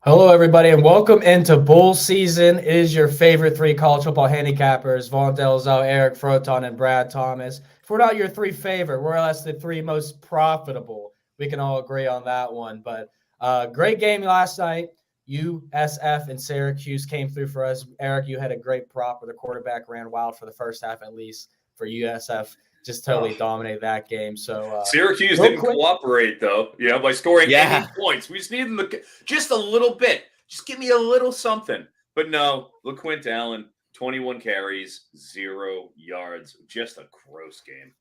Hello, everybody, and welcome into bowl season. It is your favorite three college football handicappers, Vaughn Dalzell, Eric Froton, and Brad Thomas. If we're not your three favorite, we're less the three most profitable. We can all agree on that one. But great game last night. USF and Syracuse came through for us. Eric, you had a great prop where the quarterback ran wild for the first half at least for USF. Just totally dominated that game. So Syracuse didn't cooperate, though, by scoring any points. We just need them to just a little bit. Just give me a little something. But no, LaQuint Allen, 21 carries, 0 yards. Just a gross game.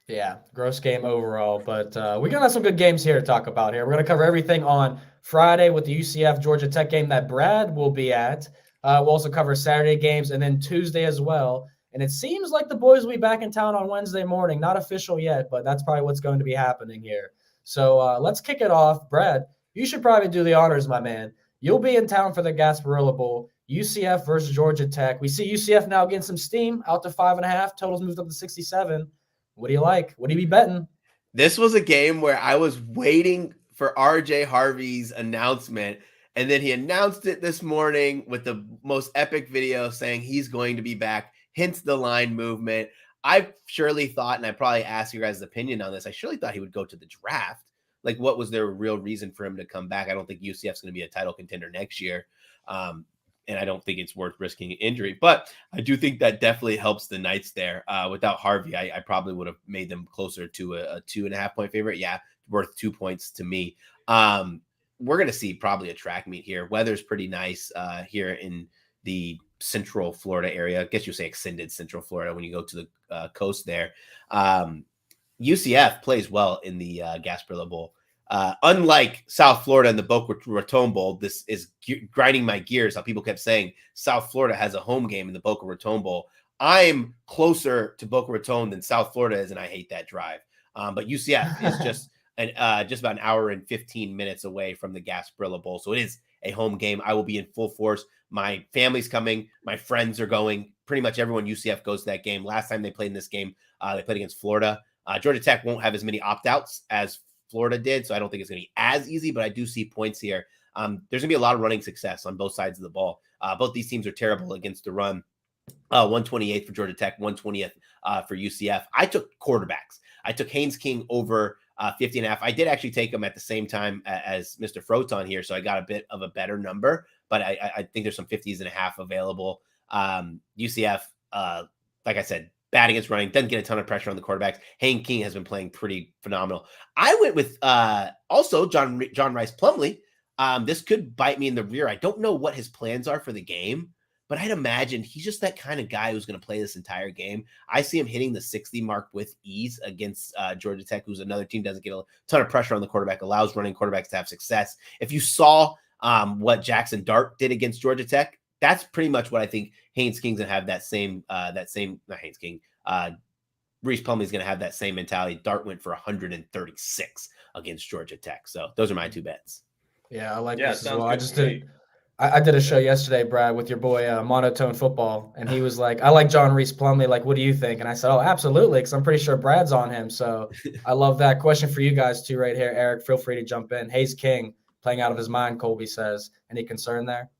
Yeah, gross game overall. But we're going to have some good games here to talk about here. We're going to cover everything on Friday with the UCF Georgia Tech game that Brad will be at. We'll also cover Saturday games and then Tuesday as well. And it seems like the boys will be back in town on Wednesday morning. Not official yet, but that's probably what's going to be happening here. So let's kick it off. Brad, you should probably do the honors, my man. You'll be in town for the Gasparilla Bowl, UCF versus Georgia Tech. We see UCF now getting some steam, out to 5.5. Totals moved up to 67. What do you like? What do you be betting? This was a game where I was waiting for RJ Harvey's announcement, and then he announced it this morning with the most epic video saying he's going to be back. Hence the line movement. I surely thought, and I probably asked your guys' opinion on this, I surely thought he would go to the draft. Like, what was their real reason for him to come back? I don't think UCF's going to be a title contender next year. And I don't think it's worth risking injury. But I do think that definitely helps the Knights there. Without Harvey, I probably would have made them closer to a 2.5 point favorite. Yeah, worth 2 points to me. We're going to see probably a track meet here. Weather's pretty nice here in the Central Florida area. I guess you say extended Central Florida when you go to the coast there. UCF plays well in the Gasparilla Bowl. Unlike South Florida and the Boca Raton Bowl, this is grinding my gears. How people kept saying South Florida has a home game in the Boca Raton Bowl. I'm closer to Boca Raton than South Florida is, and I hate that drive. But UCF is just about an hour and 15 minutes away from the Gasparilla Bowl, so it is a home game. I will be in full force. My family's coming. My friends are going. Pretty much everyone UCF goes to that game. Last time they played in this game, they played against Florida. Georgia Tech won't have as many opt-outs as Florida did, so I don't think it's going to be as easy, but I do see points here. There's going to be a lot of running success on both sides of the ball. Both these teams are terrible against the run. 128th for Georgia Tech, 120th for UCF. I took quarterbacks. I took Haynes King over 50.5. I did actually take him at the same time as Mr. Froton here, so I got a bit of a better number, but I think there's some 50s.5 available. UCF, like I said, bad against running, doesn't get a ton of pressure on the quarterbacks. Haynes King has been playing pretty phenomenal. I went with also John Rice Plumlee. This could bite me in the rear. I don't know what his plans are for the game, but I'd imagine he's just that kind of guy who's going to play this entire game. I see him hitting the 60 mark with ease against Georgia Tech, who's another team doesn't get a ton of pressure on the quarterback, allows running quarterbacks to have success. If you saw what Jackson Dart did against Georgia Tech, that's pretty much what I think Haynes King's going to have not Haynes King. Reese Plumlee's going to have that same mentality. Dart went for 136 against Georgia Tech. So those are my two bets. Yeah, I like this as well. I did a show yesterday, Brad, with your boy Monotone Football, and he was like, I like John Reese Plumlee. Like, what do you think? And I said, oh, absolutely, because I'm pretty sure Brad's on him. So I love that. Question for you guys, too, right here. Eric, feel free to jump in. Hayes King playing out of his mind, Colby says. Any concern there?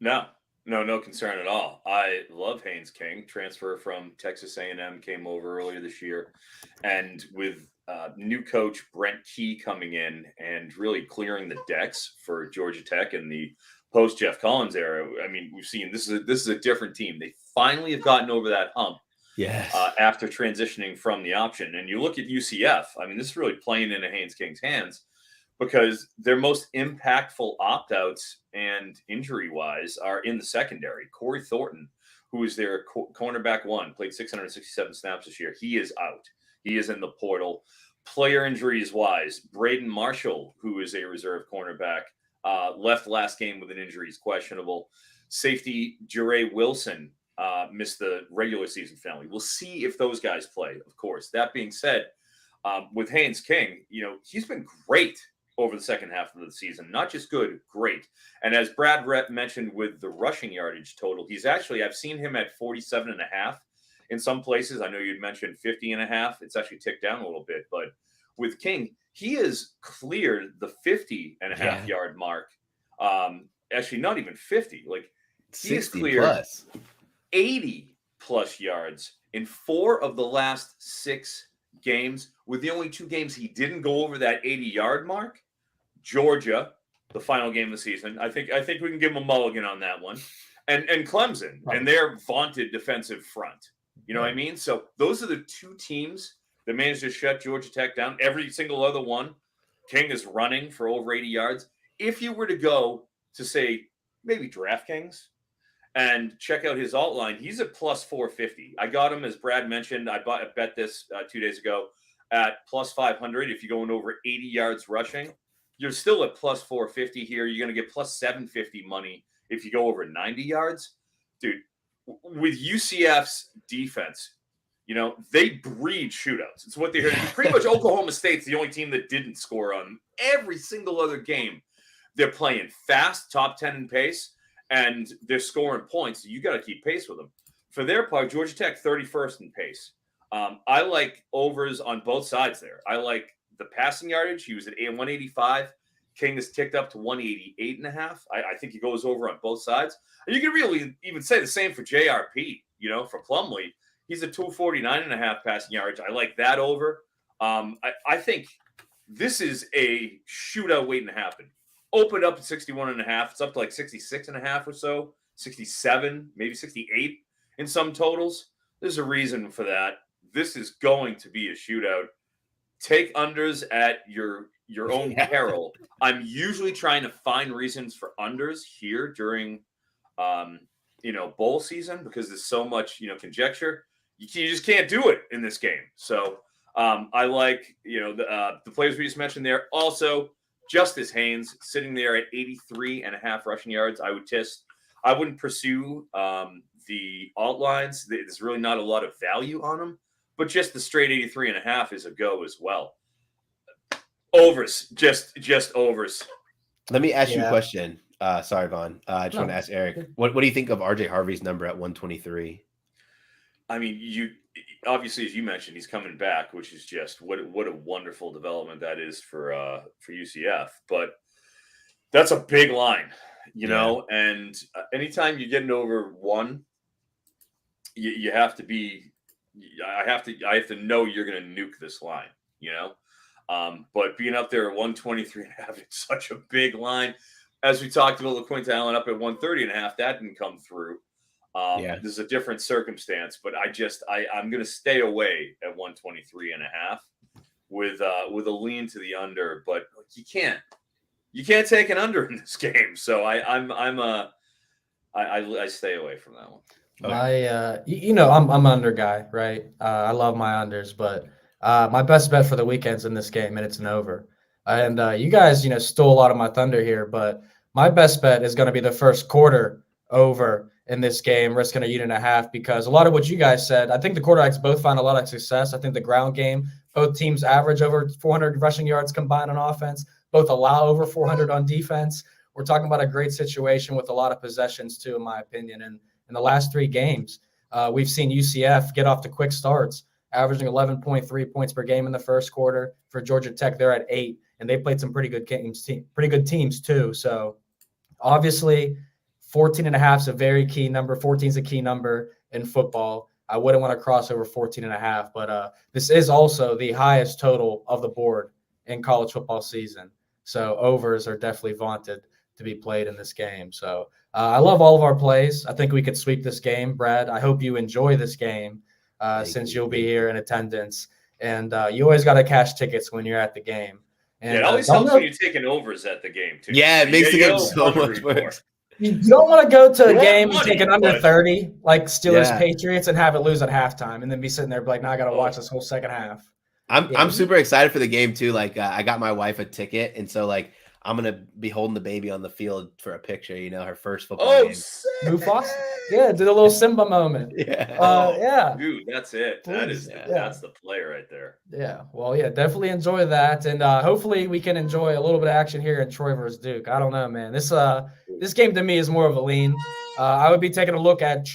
No concern at all. I love Haynes King. Transfer from Texas A&M, came over earlier this year. And with new coach Brent Key coming in and really clearing the decks for Georgia Tech in the post Jeff Collins era, I mean, we've seen this is a different team. They finally have gotten over that hump. Yes. After transitioning from the option. And you look at UCF, I mean, this is really playing into Haynes King's hands, because their most impactful opt-outs and injury-wise are in the secondary. Corey Thornton, who is their cornerback one, played 667 snaps this year. He is out. He is in the portal. Player injuries-wise, Braden Marshall, who is a reserve cornerback, left last game with an injury. He's questionable. Safety Jure Wilson missed the regular season finale. We'll see if those guys play, of course. That being said, with Haynes King, he's been great over the second half of the season. Not just good, great. And as Brad mentioned with the rushing yardage total, I've seen him at 47.5 in some places. I know you'd mentioned 50.5. It's actually ticked down a little bit. But with King, he has cleared the 50.5 yard mark Actually, not even 50. Like, he has 60 cleared plus. 80 plus yards in 4 of the last 6 games, with the only 2 games he didn't go over that 80-yard mark. Georgia, the final game of the season. I think we can give him a mulligan on that one. And Clemson and their vaunted defensive front. You know what I mean? So those are the 2 teams that managed to shut Georgia Tech down. Every single other one, King is running for over 80 yards. If you were to go to, say, maybe DraftKings and check out his alt line, he's at plus 450. I got him, as Brad mentioned. I bet this 2 days ago at plus 500. If you're going over 80 yards rushing, you're still at plus 450 here. You're going to get plus 750 money if you go over 90 yards. Dude, with UCF's defense, you know, they breed shootouts. It's what they hear. Pretty much Oklahoma State's the only team that didn't score on every single other game. They're playing fast, top 10 in pace, and they're scoring points. So you got to keep pace with them. For their part, Georgia Tech 31st in pace. I like overs on both sides there. I like the passing yardage. He was at 185. King has ticked up to 188.5. I think he goes over on both sides. And you can really even say the same for JRP, you know, for Plumlee. He's at 249.5 passing yards. I like that over. I think this is a shootout waiting to happen. Opened up at 61.5. It's up to like 66.5 or so, 67, maybe 68 in some totals. There's a reason for that. This is going to be a shootout. Take unders at your own peril. I'm usually trying to find reasons for unders here during, bowl season, because there's so much, conjecture. You just can't do it in this game. So I like, the players we just mentioned there. Also, Justice Haynes sitting there at 83.5 rushing yards. I wouldn't pursue the alt lines. There's really not a lot of value on them, but just the straight 83.5 is a go as well. Overs, just overs. Let me ask you a question. Sorry, Vaughn. I just want to ask Eric, what do you think of RJ Harvey's number at 123? I mean, you obviously, as you mentioned, he's coming back, which is just what a wonderful development that is for UCF. But that's a big line, you know. And anytime you're getting over 1, you have to be. I have to know you're going to nuke this line, you know. But being up there at 123.5, it's such a big line. As we talked about LaQuinta Allen up at 130.5, that didn't come through. This is a different circumstance, but I'm going to stay away at 123.5 with a lean to the under. But you can't take an under in this game. So I stay away from that one. Okay. I'm an under guy, right? I love my unders, but my best bet for the weekend's in this game, and it's an over. And you guys, stole a lot of my thunder here, but my best bet is going to be the first quarter over in this game, risking 1.5 units, because a lot of what you guys said, I think the quarterbacks both find a lot of success. I think the ground game, both teams average over 400 rushing yards combined on offense, both allow over 400 on defense. We're talking about a great situation with a lot of possessions too, in my opinion. And in the last 3 games, we've seen UCF get off to quick starts, averaging 11.3 points per game in the first quarter. For Georgia Tech, they're at 8, and they played some pretty good teams too. So obviously 14.5 is a very key number. 14 is a key number in football. I wouldn't want to cross over 14.5, but this is also the highest total of the board in college football season. So overs are definitely vaunted to be played in this game. So I love all of our plays. I think we could sweep this game, Brad. I hope you enjoy this game since you'll be here in attendance. And you always got to cash tickets when you're at the game. And it always helps when you're taking overs at the game, too. Yeah, it makes the game so much worse. You don't want to go to a game and take an under 30, like Steelers Patriots, and have it lose at halftime, and then be sitting there like, now I got to watch this whole second half. I'm super excited for the game too. Like I got my wife a ticket, and so like I'm gonna be holding the baby on the field for a picture. Her first football game. Mufasa? Yeah, did a little Simba moment. Yeah, dude, that's it. That's the play right there. Yeah, well, definitely enjoy that, and hopefully we can enjoy a little bit of action here in Troy versus Duke. I don't know, man. This game to me is more of a lean. I would be taking a look at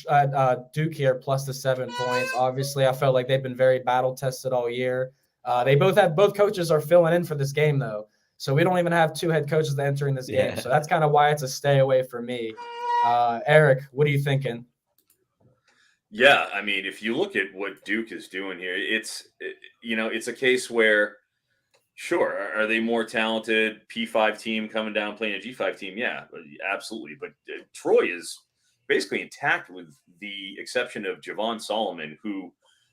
Duke here plus the 7 points. Obviously, I felt like they've been very battle tested all year. Both coaches are filling in for this game though. So we don't even have 2 head coaches entering this game. Yeah. So that's kind of why it's a stay away for me. Eric, what are you thinking? Yeah, I mean, if you look at what Duke is doing here, it's a case where, sure, are they more talented? P5 team coming down playing a G5 team? Yeah, absolutely. But Troy is basically intact with the exception of Javon Solomon, who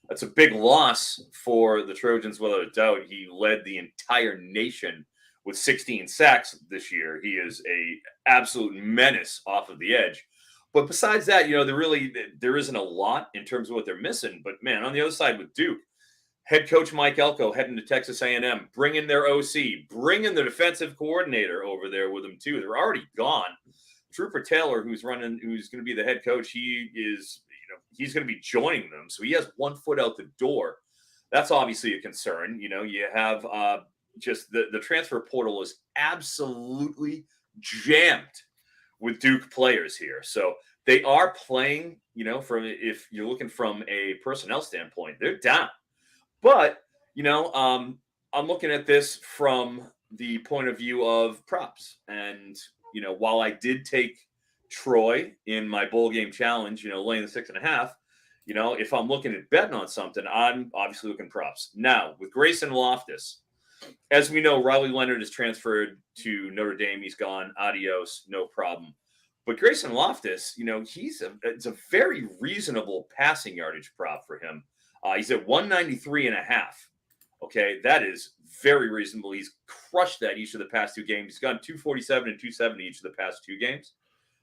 that's a big loss for the Trojans, without a doubt. He led the entire nation with 16 sacks this year. He is a absolute menace off of the edge. But besides that, there isn't a lot in terms of what they're missing. But man, on the other side with Duke, head coach Mike Elko heading to Texas A&M, bringing their OC, bringing the defensive coordinator over there with them too. They're already gone. Trooper Taylor, who's going to be the head coach, he's going to be joining them. So he has 1 foot out the door. That's obviously a concern. You have just the transfer portal is absolutely jammed with Duke players here. So they are playing, if you're looking from a personnel standpoint, they're down. But, I'm looking at this from the point of view of props. And, while I did take Troy in my bowl game challenge, laying the 6.5, if I'm looking at betting on something, I'm obviously looking props. Now, with Grayson Loftus, as we know, Riley Leonard is transferred to Notre Dame. He's gone. Adios. No problem. But Grayson Loftus, it's a very reasonable passing yardage prop for him. He's at 193.5. Okay, that is very reasonable. He's crushed that each of the past 2 games. He's gotten 247 and 270 each of the past 2 games.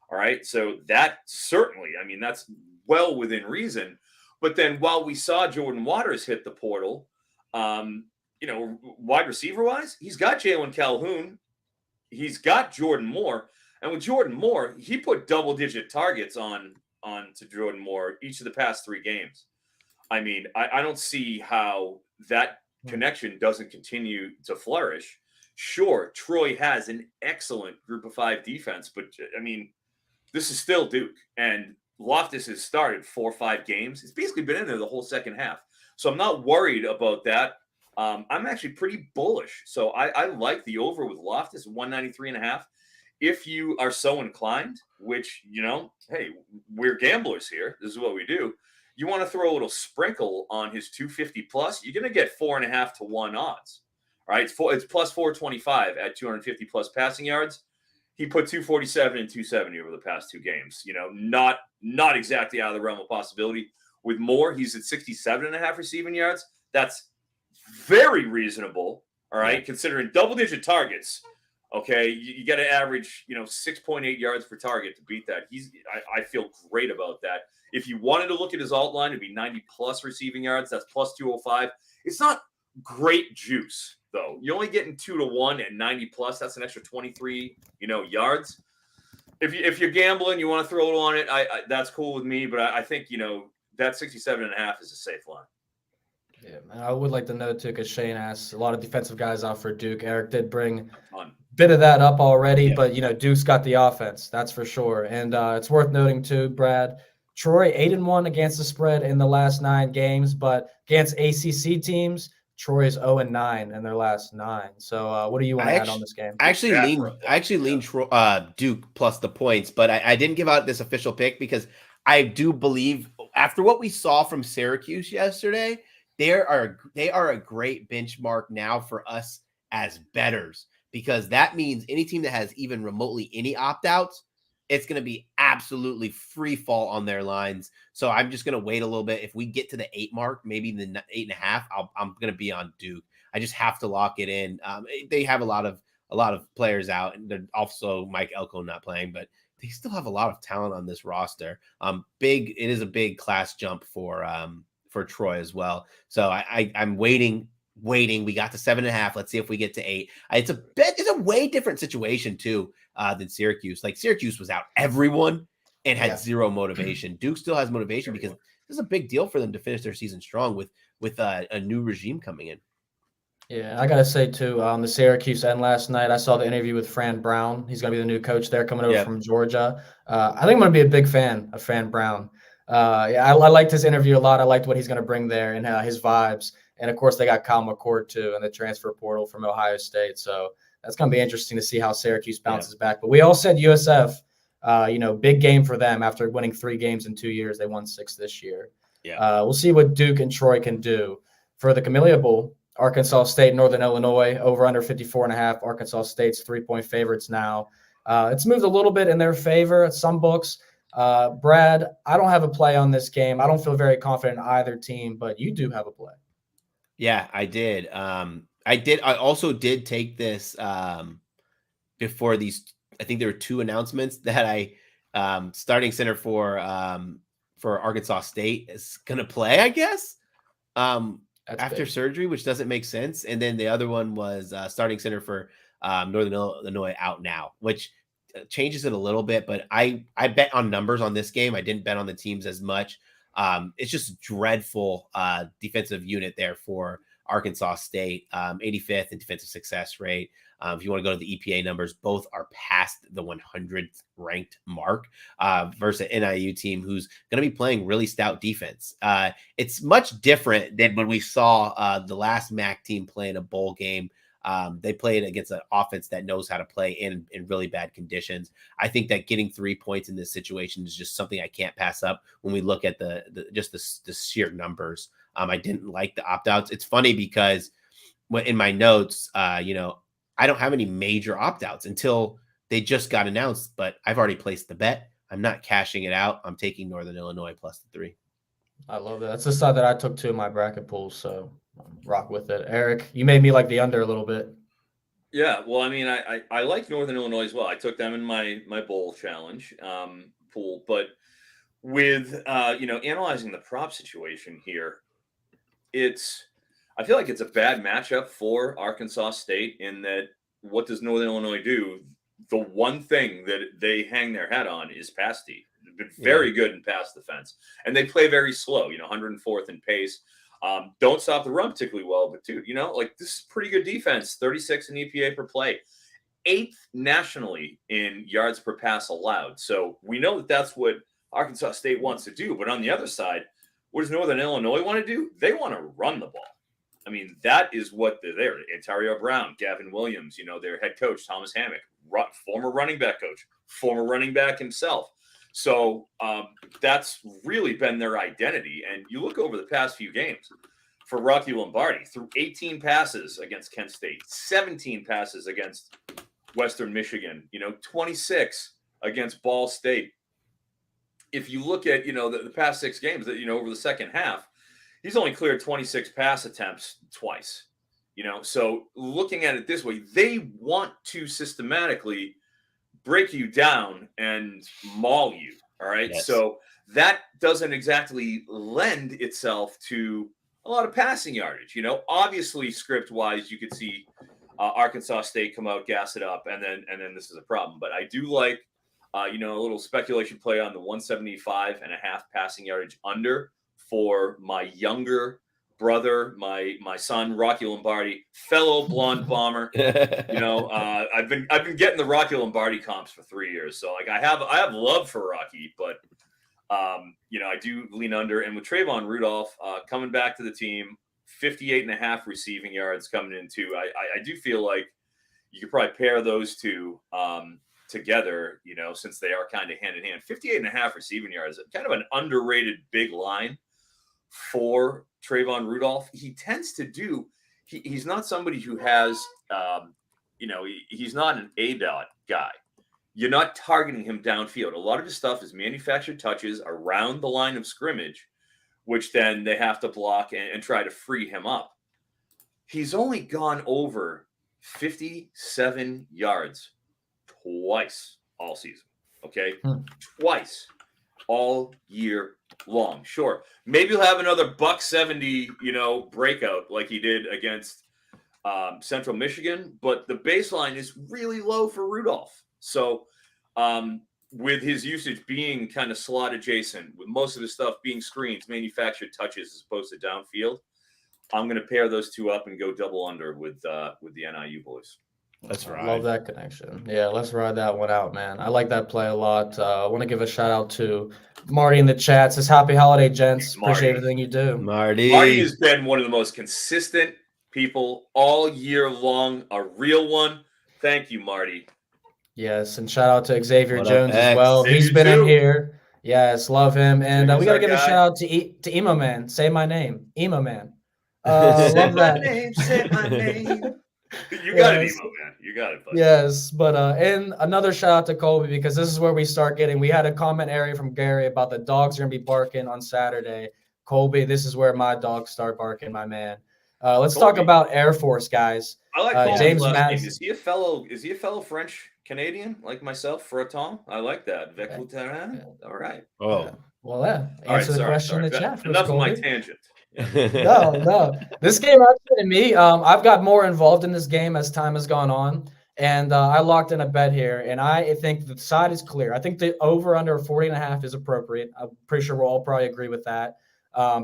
All right, so that certainly, that's well within reason. But then while we saw Jordan Waters hit the portal, wide receiver wise, he's got Jalen Calhoun, he's got Jordan Moore, and with Jordan Moore, he put double-digit targets on to Jordan Moore each of the past 3 games. I don't see how that connection doesn't continue to flourish. Sure, Troy has an excellent group of 5 defense, but this is still Duke, and Loftus has started 4 or 5 games. It's basically been in there the whole second half. So I'm not worried about that. I'm actually pretty bullish. So I like the over with Loftus, 193.5. If you are so inclined, which, hey, we're gamblers here. This is what we do. You want to throw a little sprinkle on his 250 plus, you're going to get 4.5 to 1 odds. All right. It's plus 425 at 250 plus passing yards. He put 247 and 270 over the past 2 games. Not exactly out of the realm of possibility. With Moore, he's at 67.5 receiving yards. That's very reasonable. All right. Considering double-digit targets. Okay. You got to average, 6.8 yards per target to beat that. I feel great about that. If you wanted to look at his alt line, it'd be 90 plus receiving yards. That's plus 205. It's not great juice, though. You're only getting 2 to 1 at 90 plus. That's an extra 23, yards. If you're gambling, you want to throw a little on it. That's cool with me. But I think that 67.5 is a safe line. Yeah, and I would like to note too, because Shane asked a lot of defensive guys out for Duke. Eric did bring a bit of that up already, but Duke's got the offense, that's for sure. And it's worth noting too, Brad. Troy 8-1 against the spread in the last 9 games, but against ACC teams, Troy is 0-9 in their last 9. So, what do you want to add on this game? I actually lean Duke plus the points, but I didn't give out this official pick because I do believe after what we saw from Syracuse yesterday, they are a great benchmark now for us as bettors, because that means any team that has even remotely any opt-outs, it's going to be absolutely free fall on their lines. So I'm just going to wait a little bit. If we get to the 8 mark, maybe the 8.5, I'm going to be on Duke. I just have to lock it in. They have a lot of players out, and they're also Mike Elko not playing, but they still have a lot of talent on this roster. It is a big class jump for Troy as well. So I'm waiting. We got to 7.5. Let's see if we get to 8. It's a way different situation too than Syracuse. Like Syracuse was out everyone and had zero motivation. Duke still has motivation because this is a big deal for them to finish their season strong with a new regime coming in. Yeah, I gotta say too, on the Syracuse end last night, I saw the interview with Fran Brown. He's gonna be the new coach there, coming over from Georgia. I think I'm gonna be a big fan of Fran Brown. I liked his interview a lot. I liked what he's gonna bring there and his vibes. And of course, they got Kyle McCord too in the transfer portal from Ohio State. So That's going to be interesting to see how Syracuse bounces back. But we all said USF, big game for them after winning 3 games in 2 years. They won 6 this year. Yeah. We'll see what Duke and Troy can do. For the Camellia Bowl, Arkansas State, Northern Illinois, over under 54.5. Arkansas State's 3-point favorites now. It's moved a little bit in their favor at some books. Brad, I don't have a play on this game. I don't feel very confident in either team, but you do have a play. Yeah, I did. I also did take this before these. I think there were 2 announcements that I starting center for Arkansas State is going to play, I guess, after surgery, which doesn't make sense. And then the other one was starting center for Northern Illinois out now, which changes it a little bit. But I bet on numbers on this game. I didn't bet on the teams as much. It's just dreadful defensive unit there for Arkansas State, 85th in defensive success rate. If you want to go to the EPA numbers, both are past the 100th ranked mark versus an NIU team who's going to be playing really stout defense. It's much different than when we saw the last MAC team play in a bowl game. They played against an offense that knows how to play in really bad conditions. I think that getting 3 points in this situation is just something I can't pass up when we look at the sheer numbers. I didn't like the opt-outs. It's funny because in my notes, I don't have any major opt-outs until they just got announced, but I've already placed the bet. I'm not cashing it out. I'm taking Northern Illinois plus the 3. I love that. That's the side that I took too in my bracket pool, so rock with it. Eric, you made me like the under a little bit. Yeah, well, I mean, I like Northern Illinois as well. I took them in my bowl challenge pool, but with analyzing the prop situation here, I feel like it's a bad matchup for Arkansas State in that what does Northern Illinois do? The one thing that they hang their hat on is pass D. They've been very good in pass defense, and they play very slow. 104th in pace. Don't stop the run particularly well, but dude, this is pretty good defense. 36 in EPA per play, 8th nationally in yards per pass allowed. So we know that that's what Arkansas State wants to do. But on the other side, what does Northern Illinois want to do? They want to run the ball. I mean, that is what they're there. Ontario Brown, Gavin Williams, their head coach, Thomas Hammock, former running back coach, former running back himself. So that's really been their identity. And you look over the past few games for Rocky Lombardi, through 18 passes against Kent State, 17 passes against Western Michigan, 26 against Ball State. If you look at, the past 6 games that, over the second half, he's only cleared 26 pass attempts twice, so looking at it this way, they want to systematically break you down and maul you. All right. Yes. So that doesn't exactly lend itself to a lot of passing yardage. Obviously script wise, you could see Arkansas State come out, gas it up, and then this is a problem. But I do like, a little speculation play on the 175.5 passing yardage under for my younger brother, my son, Rocky Lombardi, fellow blonde bomber. I've been getting the Rocky Lombardi comps for 3 years. So I have love for Rocky, but I do lean under. And with Trayvon Rudolph coming back to the team, 58.5 receiving yards coming in too. I do feel like you could probably pair those two together, since they are kind of hand in hand. 58.5 receiving yards, kind of an underrated big line for Trayvon Rudolph. He tends to do, he's not somebody who has, he's not an A-dot guy. You're not targeting him downfield. A lot of his stuff is manufactured touches around the line of scrimmage, which then they have to block and try to free him up. He's only gone over 57 yards twice all season. Okay. Twice all year long. Sure. Maybe he'll have another $170, breakout like he did against Central Michigan, but the baseline is really low for Rudolph. So with his usage being kind of slot adjacent, with most of his stuff being screens, manufactured touches as opposed to downfield, I'm going to pair those two up and go double under with the NIU boys. That's right. Love that connection. Yeah, let's ride that one out, man. I like that play a lot. I want to give a shout out to Marty in the chat. Says happy holiday, gents. Appreciate everything you do. Marty has been one of the most consistent people all year long. A real one. Thank you, Marty. Yes, and shout out to Xavier What up, Jones as X? well. Xavier He's been in too. here. Yes, love him. And we Xavier's got to our give a guy. shout out to Emo Man. Say my name. Emo Man. Say Love my that. name. Say my name. You got it, Yes. Emo Man. You got it, buddy. Yes, but and another shout out to Colby, because this is where we start getting. We had a comment area from Gary about the dogs are gonna be barking on Saturday. Colby, this is where my dogs start barking, my man. Let's talk Colby. about Air Force, guys. I like Colby's James last Madison. name. Is he a fellow French Canadian like myself, Froton? I like that. Vecoutarin. All right. Oh, Well, yeah. All right, Answer the question in the chat. Enough of my Colby. tangent. No. This game actually, to me, I've got more involved in this game as time has gone on, and I locked in a bet here, and I think the side is clear. I think the over under 40.5 is appropriate. I'm pretty sure we'll all probably agree with that.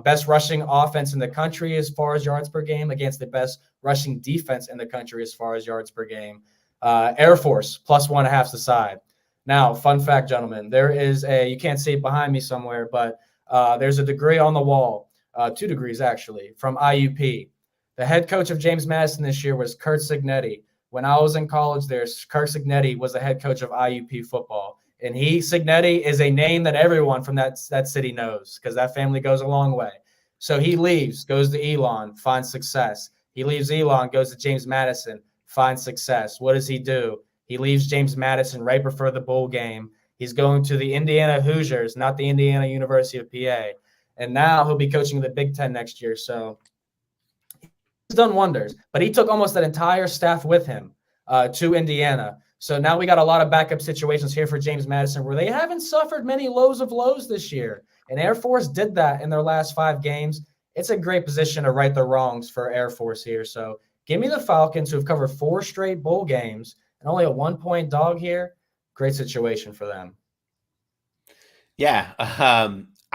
Best rushing offense in the country as far as yards per game against the best rushing defense in the country as far as yards per game. Air Force plus 1.5 is the side. Now, fun fact, gentlemen, there is you can't see it behind me somewhere, but there's a degree on the wall. 2 degrees actually, from IUP. The head coach of James Madison this year was Kurt Signetti. When I was in college there, Kurt Signetti was the head coach of IUP football. And Signetti is a name that everyone from that city knows, because that family goes a long way. So he leaves, goes to Elon, finds success. He leaves Elon, goes to James Madison, finds success. What does he do? He leaves James Madison right before the bowl game. He's going to the Indiana Hoosiers, not the Indiana University of PA. And now he'll be coaching the Big Ten next year. So he's done wonders. But he took almost that entire staff with him to Indiana. So now we got a lot of backup situations here for James Madison where they haven't suffered many lows of lows this year. And Air Force did that in their last 5 games. It's a great position to right the wrongs for Air Force here. So give me the Falcons, who have covered 4 straight bowl games and only a 1-point dog here. Great situation for them. Yeah.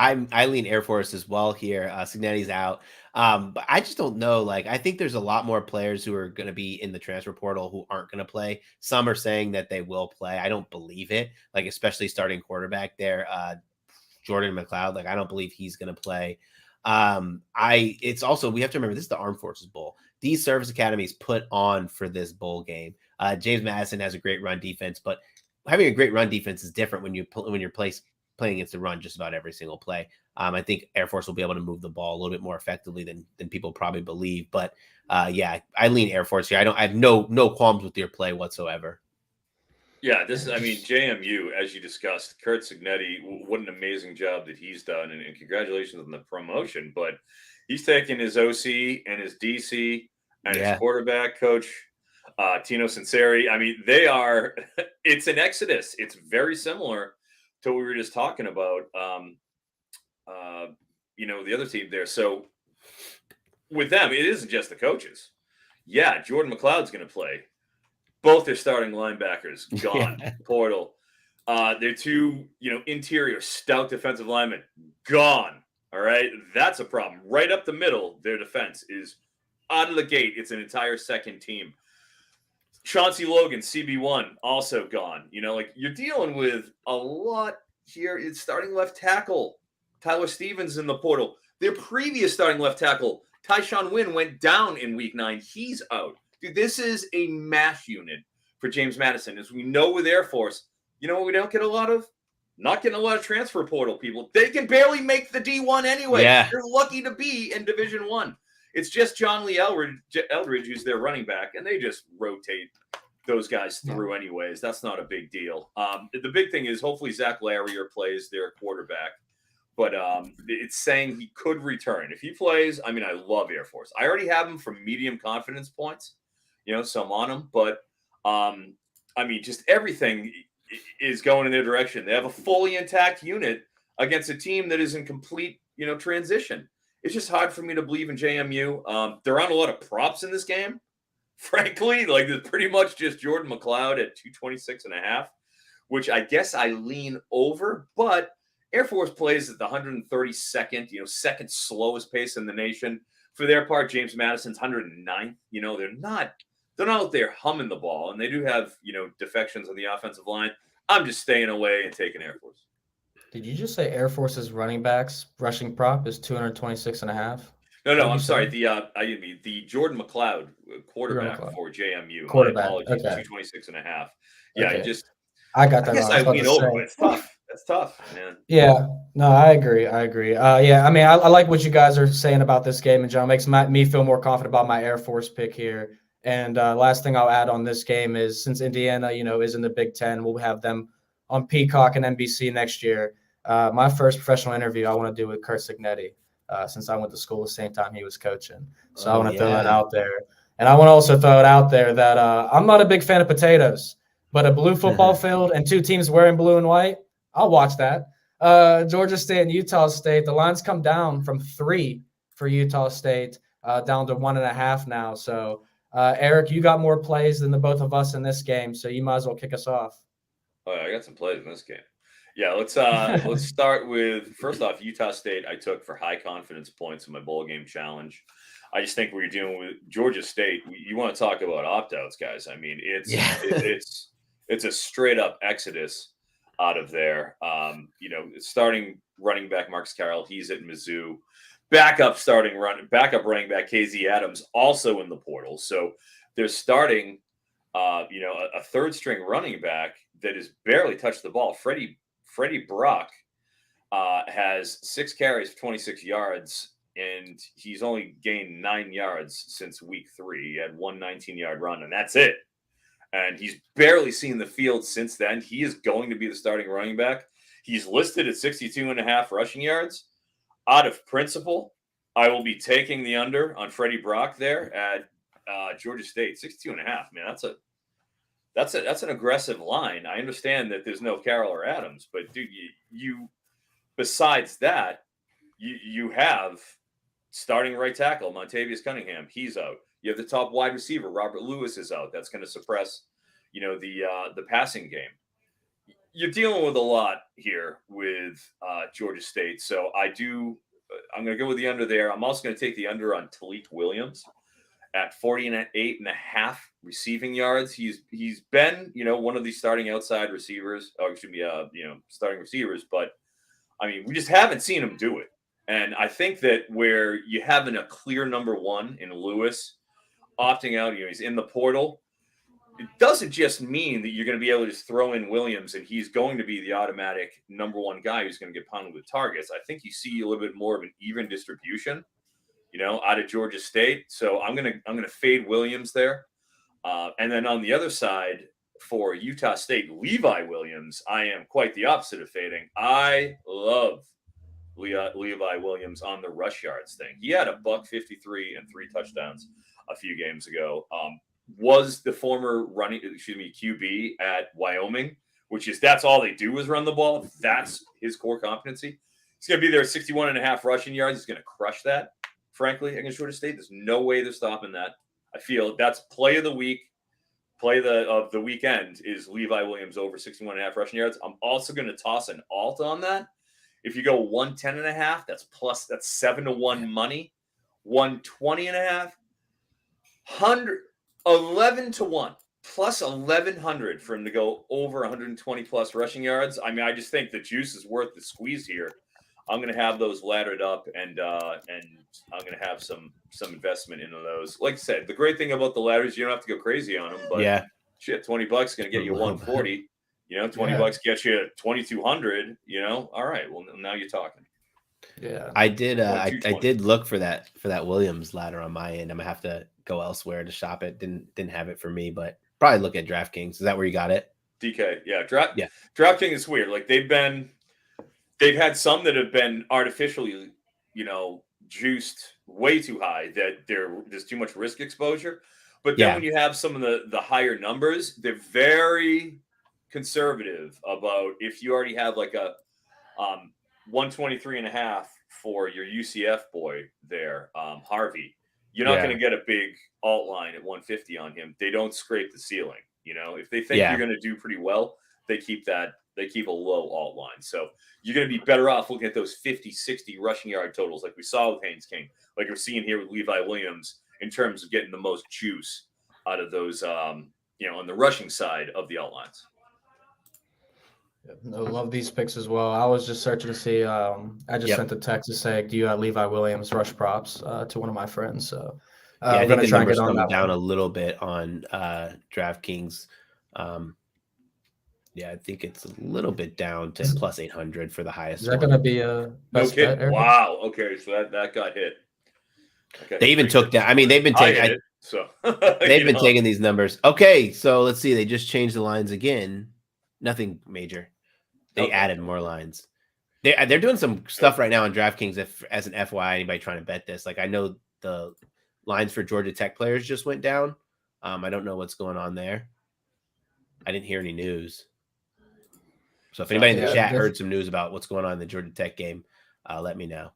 I lean Air Force as well here. Signetti's out. But I just don't know. Like, I think there's a lot more players who are going to be in the transfer portal who aren't going to play. Some are saying that they will play. I don't believe it. Like, especially starting quarterback there, Jordan McLeod. Like, I don't believe he's going to play. It's also, we have to remember, this is the Armed Forces Bowl. These service academies put on for this bowl game. James Madison has a great run defense, but having a great run defense is different when you're playing against the run just about every single play. I think Air Force will be able to move the ball a little bit more effectively than people probably believe. But yeah, I lean Air Force here. I have no qualms with your play whatsoever. Yeah, JMU, as you discussed, Kurt Signetti, what an amazing job that he's done, and congratulations on the promotion. But he's taken his OC and his DC and his quarterback coach, Tino Sinceri. I mean, it's an exodus. It's very similar to what we were just talking about, the other team there. So with them, it isn't just the coaches. Yeah, Jordan McLeod's going to play. Both their starting linebackers gone. Portal. Their 2, interior stout defensive linemen gone. All right, that's a problem. Right up the middle, their defense is out of the gate. It's an entire second team. Chauncey Logan, CB1, also gone. You're dealing with a lot here. It's starting left tackle, Tyler Stevens in the portal. Their previous starting left tackle, Tyshawn Wynn, went down in week 9. He's out. Dude, this is a mash unit for James Madison. As we know with Air Force, you know what we don't get a lot of? Not getting a lot of transfer portal people. They can barely make the D1 anyway. Yeah. They're lucky to be in Division 1. It's just John Lee Eldridge, who's their running back, and they just rotate those guys through anyways. That's not a big deal. The big thing is hopefully Zach Larrier plays their quarterback, but it's saying he could return. If he plays, I love Air Force. I already have him for medium confidence points, so I'm on him, but just everything is going in their direction. They have a fully intact unit against a team that is in complete, transition. It's just hard for me to believe in JMU. There aren't a lot of props in this game, frankly. Like, there's pretty much just Jordan McLeod at 226.5, which I guess I lean over. But Air Force plays at the 132nd, second slowest pace in the nation. For their part, James Madison's 109th. They're not out there humming the ball, and they do have, defections on the offensive line. I'm just staying away and taking Air Force. Did you just say Air Force's running backs rushing prop is 226.5? No, What'd you I'm sorry. say? I mean the Jordan McLeod Jordan quarterback McLeod. for JMU. My Quarterback. apologies. Okay. 226 and a half. Yeah, Okay. I got I that guess wrong. I was I about to lean over, but say. it's tough. That's tough, man. Yeah, no, I agree. I agree. Yeah, I mean, I like what you guys are saying about this game, and John makes me feel more confident about my Air Force pick here. And last thing I'll add on this game is since Indiana, is in the Big Ten, we'll have them on Peacock and NBC next year. My first professional interview I want to do with Kurt Signetti, since I went to school the same time he was coaching. So I Oh, want to throw that yeah. out there, and I want to also throw it out there that I'm not a big fan of potatoes, but a blue football field and two teams wearing blue and white, I'll watch that. Georgia State and Utah State, the lines come down from 3 for Utah State down to 1.5 now. So, Eric, you got more plays than the both of us in this game, so you might as well kick us off. Oh, yeah, I got some plays in this game. Yeah, let's start with first off Utah State. I took for high confidence points in my bowl game challenge. I just think we're dealing with Georgia State. You want to talk about opt outs, guys? I mean, it's a straight up exodus out of there. Starting running back Marcus Carroll, he's at Mizzou. Backup running back KZ Adams also in the portal. So they're starting, a third string running back that has barely touched the ball. Freddie Brock has 6 carries for 26 yards, and he's only gained 9 yards since week 3. He had one 19-yard run, and that's it. And he's barely seen the field since then. He is going to be the starting running back. He's listed at 62.5 rushing yards. Out of principle, I will be taking the under on Freddie Brock there at Georgia State. 62.5, man, that's an aggressive line. I understand that there's no Carroll or Adams, but dude, you besides that, you have starting right tackle Montavious Cunningham. He's out. You have the top wide receiver Robert Lewis is out. That's going to suppress, the passing game. You're dealing with a lot here with Georgia State, so I'm going to go with the under there. I'm also going to take the under on Talik Williams at 48.5 receiving yards. He's been, one of these starting outside receivers, starting receivers, but I mean, we just haven't seen him do it. And I think that where you having a clear number one in Lewis opting out, he's in the portal, it doesn't just mean that you're going to be able to just throw in Williams and he's going to be the automatic number one guy who's going to get pounded with targets. I think you see a little bit more of an even distribution, out of Georgia State. So I'm gonna fade Williams there. And then on the other side for Utah State, Levi Williams, I am quite the opposite of fading. I love Levi Williams on the rush yards thing. He had $153 and 3 touchdowns a few games ago. Was the former QB at Wyoming, that's all they do is run the ball. That's his core competency. He's going to be there at 61.5 rushing yards. He's going to crush that, frankly, against Georgia State. There's no way they're stopping that. I feel that's play of the week. Play of the weekend is Levi Williams over 61.5 rushing yards. I'm also going to toss an alt on that. If you go 110.5, that's 7-1 money. 120.5, 11-1 plus 1,100 for him to go over 120 plus rushing yards. I mean, I just think the juice is worth the squeeze here. I'm going to have those laddered up, and I'm going to have some investment into those. Like I said, the great thing about the ladders, you don't have to go crazy on them. But yeah, shit, $20 going to get you 140. $20 gets you 2,200. All right. Well, now you're talking. Yeah, I did. I did look for that Williams ladder on my end. I'm gonna have to go elsewhere to shop it. Didn't have it for me, but probably look at DraftKings. Is that where you got it? DK, yeah. DraftKings is weird. Like they've had some that have been artificially, juiced way too high that there's too much risk exposure. But then when you have some of the higher numbers, they're very conservative about if you already have like a 123.5 for your UCF boy there, Harvey. You're not going to get a big alt line at 150 on him. They don't scrape the ceiling. If they think you're going to do pretty well, they keep a low alt line. So you're going to be better off looking at those 50, 60 rushing yard totals like we saw with Haynes King, like we're seeing here with Levi Williams in terms of getting the most juice out of those, on the rushing side of the alt lines. I love these picks as well. I was just searching to see. I just Yep. sent a text to say, "Do you have Levi Williams rush props?" To one of my friends. So Yeah, I I'm think gonna the try and get numbers on come that down one. a little bit on DraftKings. Yeah, I think it's a little bit down to plus 800 for the Is highest that one. gonna be a No best bet, kidding. Eric? Wow. Okay, so that got hit. Okay, They even pretty took good down. this I mean, morning. they've been I hit taking. it. So They've been taking these numbers. Okay, so let's see. They just changed the lines again. Nothing major. They added more lines. They're doing some stuff right now on DraftKings. If as an FYI, anybody trying to bet this, like I know the lines for Georgia Tech players just went down. I don't know what's going on there. I didn't hear any news. So if anybody in the chat heard some news about what's going on in the Georgia Tech game, let me know.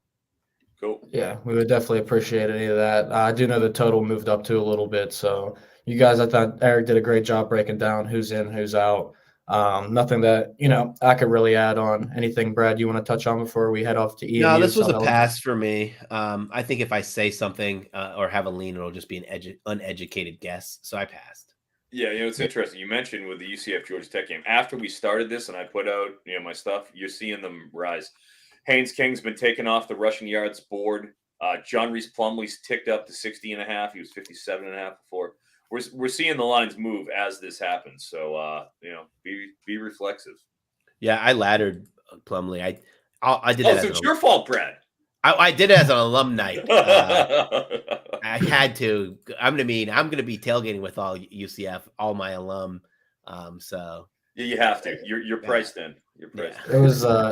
Cool. Yeah, we would definitely appreciate any of that. I do know the total moved up to a little bit. So you guys, I thought Eric did a great job breaking down who's in, who's out. Nothing that I could really add on. Anything, Brad, you want to touch on before we head off to EMU? No, this was South a Alabama? pass for me. I think if I say something or have a lean, it'll just be an uneducated guess. So I passed. Yeah, it's interesting. You mentioned with the UCF Georgia Tech game. After we started this and I put out my stuff, you're seeing them rise. Haynes King's been taken off the rushing yards board. John Reese Plumlee's ticked up to 60.5. He was 57.5 before. We're seeing the lines move as this happens. So be reflexive. Yeah, I laddered Plumlee. I did that. So it's your fault, Brad. I did it as an alumni. I had to. I'm gonna be tailgating with all UCF, all my alum. So yeah, you have to. You're priced in. You're priced in.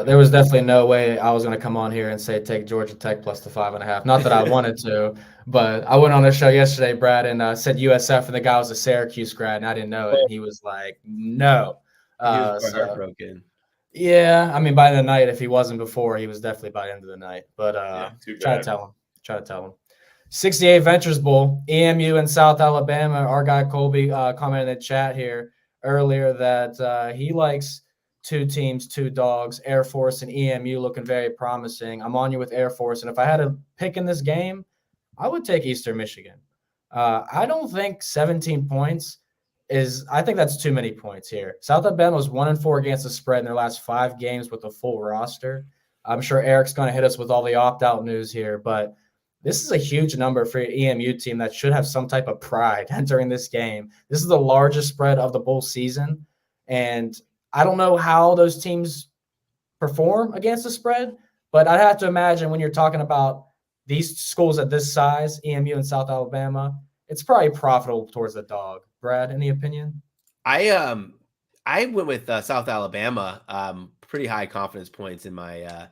There was definitely no way I was going to come on here and say take Georgia Tech plus the 5.5. Not that I wanted to, but I went on a show yesterday, Brad, and said USF, and the guy was a Syracuse grad, and I didn't know it. And he was like, "No." he was heartbroken. Yeah, I mean, by the night, if he wasn't before, he was definitely by the end of the night. But try to tell him. 68 Ventures Bowl, EMU in South Alabama. Our guy Colby commented in the chat here earlier that he likes 2 teams, 2 dogs, Air Force and EMU looking very promising. I'm on you with Air Force. And if I had to pick in this game, I would take Eastern Michigan. I don't think 17 points I think that's too many points here. South Alabama was 1-4 against the spread in their last 5 games with a full roster. I'm sure Eric's going to hit us with all the opt-out news here, but this is a huge number for your EMU team that should have some type of pride entering this game. This is the largest spread of the bowl season, and I don't know how those teams perform against the spread, but I'd have to imagine when you're talking about these schools at this size, EMU and South Alabama, it's probably profitable towards the dog. Brad, any opinion? I went with South Alabama. Pretty high confidence points in my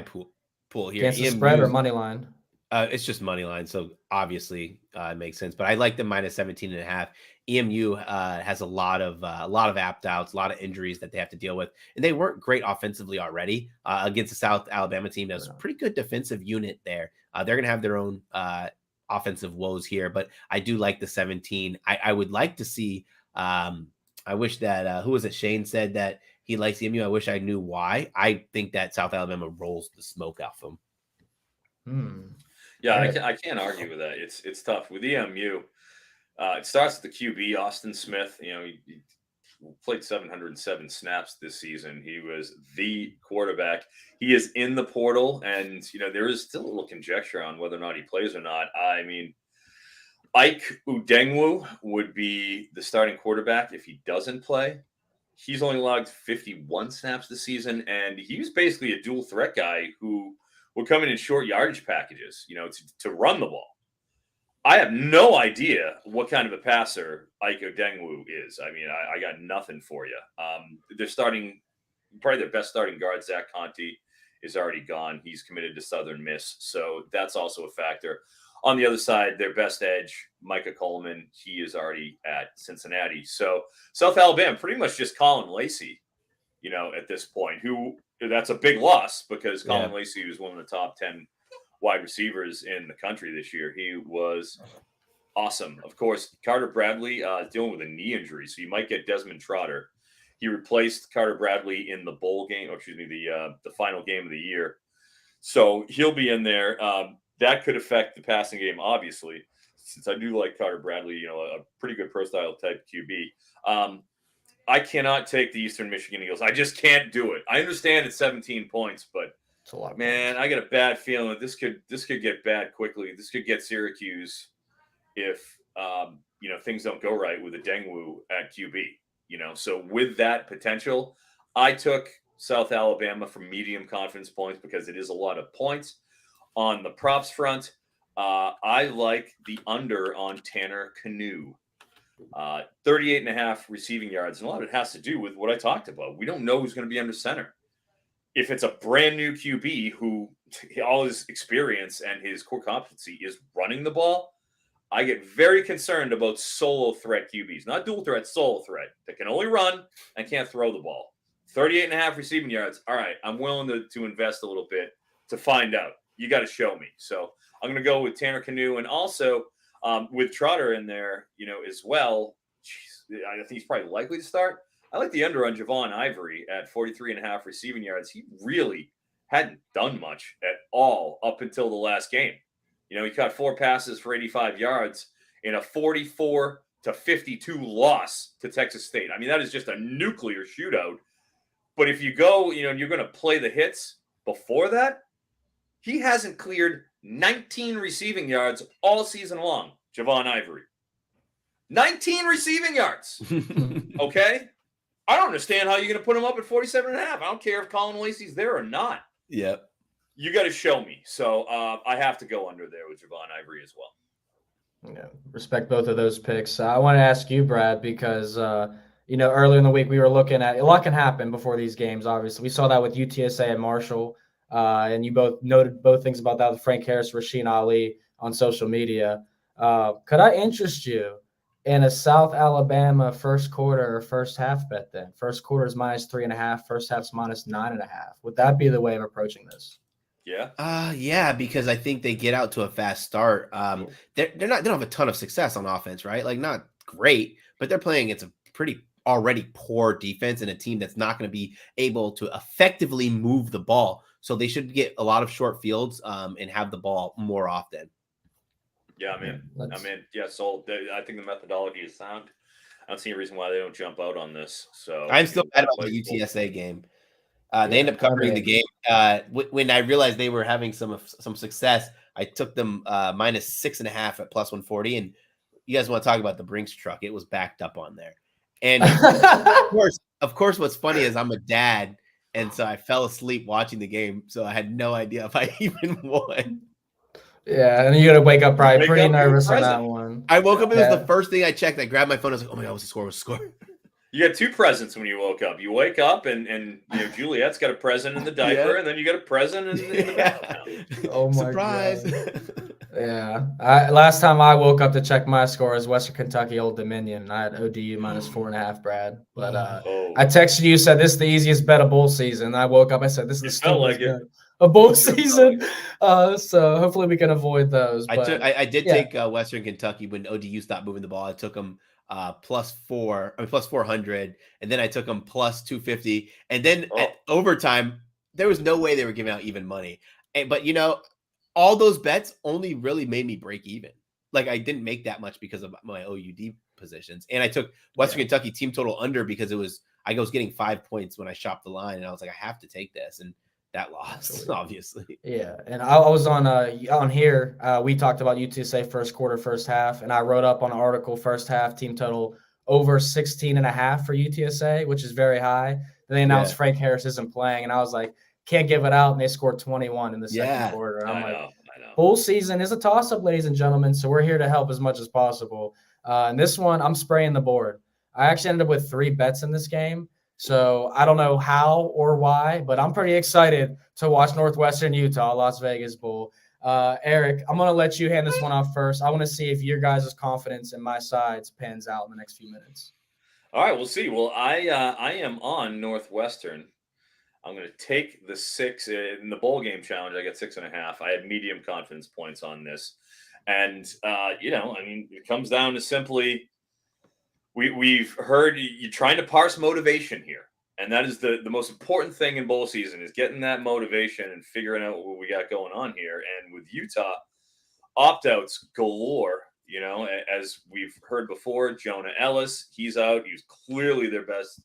pool here. Against the spread or money line? It's just money line, so obviously it makes sense. But I like the minus 17.5. EMU has a lot of opt outs, a lot of injuries that they have to deal with, and they weren't great offensively already against the South Alabama team. That was a pretty good defensive unit there. They're gonna have their own offensive woes here, but I do like the 17. I would like to see. I wish that who was it? Shane said that he likes EMU. I wish I knew why. I think that South Alabama rolls the smoke off them. Yeah, I can't argue with that. It's tough with EMU. It starts with the QB, Austin Smith. He played 707 snaps this season. He was the quarterback. He is in the portal, and there is still a little conjecture on whether or not he plays or not. I mean, Ike Udengwu would be the starting quarterback if he doesn't play. He's only logged 51 snaps this season, and he was basically a dual threat guy who would come in short yardage packages, to run the ball. I have no idea what kind of a passer Ike Udengwu is. I mean, I got nothing for you. They're starting, probably their best starting guard, Zach Conte, is already gone. He's committed to Southern Miss, so that's also a factor. On the other side, their best edge, Micah Coleman, he is already at Cincinnati. So South Alabama, pretty much just Colin Lacey, at this point, that's a big loss because Colin Lacey was one of the top 10 wide receivers in the country this year. He was awesome. Of course, Carter Bradley is dealing with a knee injury, so you might get Desmond Trotter. He replaced Carter Bradley in the bowl game, the final game of the year. So he'll be in there. That could affect the passing game, obviously, since I do like Carter Bradley, a pretty good pro style type QB. I cannot take the Eastern Michigan Eagles. I just can't do it. I understand it's 17 points, but It's a lot of man, points. I got a bad feeling that this could get bad quickly. This could get Syracuse if things don't go right with a Dengwu at QB. So with that potential, I took South Alabama for medium confidence points because it is a lot of points. On the props front, I like the under on Tanner Canoe. 38.5 receiving yards. And a lot of it has to do with what I talked about. We don't know who's going to be under center. If it's a brand new QB who all his experience and his core competency is running the ball, I get very concerned about solo threat QBs, not dual threat, solo threat that can only run and can't throw the ball. 38.5 receiving yards. All right, I'm willing to invest a little bit to find out. You got to show me. So I'm going to go with Tanner Canoe, and also with Trotter in there, as well. I think he's probably likely to start. I like the under on Javon Ivory at 43.5 receiving yards. He really hadn't done much at all up until the last game. He caught 4 passes for 85 yards in a 44-52 loss to Texas State. I mean, that is just a nuclear shootout. But if you go, and you're going to play the hits before that, he hasn't cleared 19 receiving yards all season long, Javon Ivory. 19 receiving yards. Okay? I don't understand how you're going to put him up at 47.5. I don't care if Colin Lacey's there or not. Yep. You got to show me. So I have to go under there with Javon Ivory as well. Yeah, respect both of those picks. I want to ask you, Brad, because earlier in the week we were looking at a lot can happen before these games. Obviously, we saw that with UTSA and Marshall, and you both noted both things about that with Frank Harris, Rasheen Ali on social media. Could I interest you in a South Alabama first quarter or first half bet? Then first quarter is -3.5, first half's -9.5. Would that be the way of approaching this? Yeah. Yeah, because I think they get out to a fast start. They don't have a ton of success on offense, right? Like not great, but they're playing against a pretty already poor defense and a team that's not going to be able to effectively move the ball. So they should get a lot of short fields and have the ball more often. Yeah, man. Yeah, so I think the methodology is sound. I don't see any reason why they don't jump out on this. So I'm still mad about the UTSA game. They end up covering the game. When I realized they were having some success, I took them -6.5 at +140. And you guys want to talk about the Brinks truck? It was backed up on there. And of course, what's funny is I'm a dad, and so I fell asleep watching the game, so I had no idea if I even won. Yeah, and you got to wake up probably pretty nervous on that one. I woke up. It was the first thing I checked. I grabbed my phone. I was like, "Oh my god, what's the score? What's the score?" You got 2 presents when you woke up. You wake up and Juliet's got a present in the diaper, and then you got a present in the background. Oh my surprise! God. Yeah. Last time I woke up to check my score was Western Kentucky Old Dominion. I had ODU -4.5, Brad. But I texted you, said this is the easiest bet of bowl season. I woke up, I said this is the stupidest bet of bowl season. So hopefully we can avoid those. But I did take Western Kentucky when ODU stopped moving the ball. I took them +400, and then I took them +250, and then at overtime there was no way they were giving out even money. But all those bets only really made me break even. Like I didn't make that much because of my OUD positions, and I took Western Kentucky team total under because I was getting 5 points when I shopped the line, and I was like, I have to take this, and that lost, obviously. Yeah, and I was on here. We talked about UTSA first quarter, first half, and I wrote up on an article first half team total over 16.5 for UTSA, which is very high. Then they announced Frank Harris isn't playing, and I was like, can't give it out, and they scored 21 in the second quarter. And I'm I know. Bowl season is a toss-up, ladies and gentlemen, so we're here to help as much as possible. And this one, I'm spraying the board. I actually ended up with 3 bets in this game. So I don't know how or why, but I'm pretty excited to watch Northwestern Utah, Las Vegas Bowl. Eric, I'm going to let you hand this one off first. I want to see if your guys' confidence in my sides pans out in the next few minutes. All right, we'll see. Well, I am on Northwestern. I'm going to take the 6 in the bowl game challenge. I got 6.5. I had medium confidence points on this. And, it comes down to simply we've heard you trying to parse motivation here. And that is the most important thing in bowl season is getting that motivation and figuring out what we got going on here. And with Utah, opt-outs galore as we've heard before, Jonah Ellis, he's out. He was clearly their best,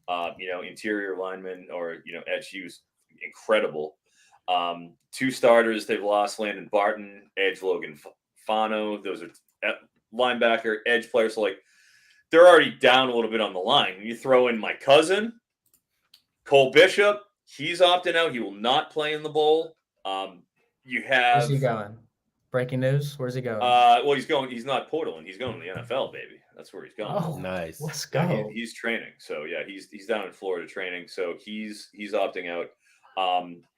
interior lineman or, edge. He was incredible. 2 starters they've lost: Landon Barton, edge Logan Fano. Those are linebacker, edge players. So, they're already down a little bit on the line. You throw in my cousin, Cole Bishop. He's opting out. He will not play in the bowl. You have. Where's he going? Breaking news. Where's he going? Well, he's going. He's not portaling. He's going to the NFL, baby. That's where he's going. Oh, Nice. Let's go. He's training. So yeah, he's down in Florida training. So he's opting out.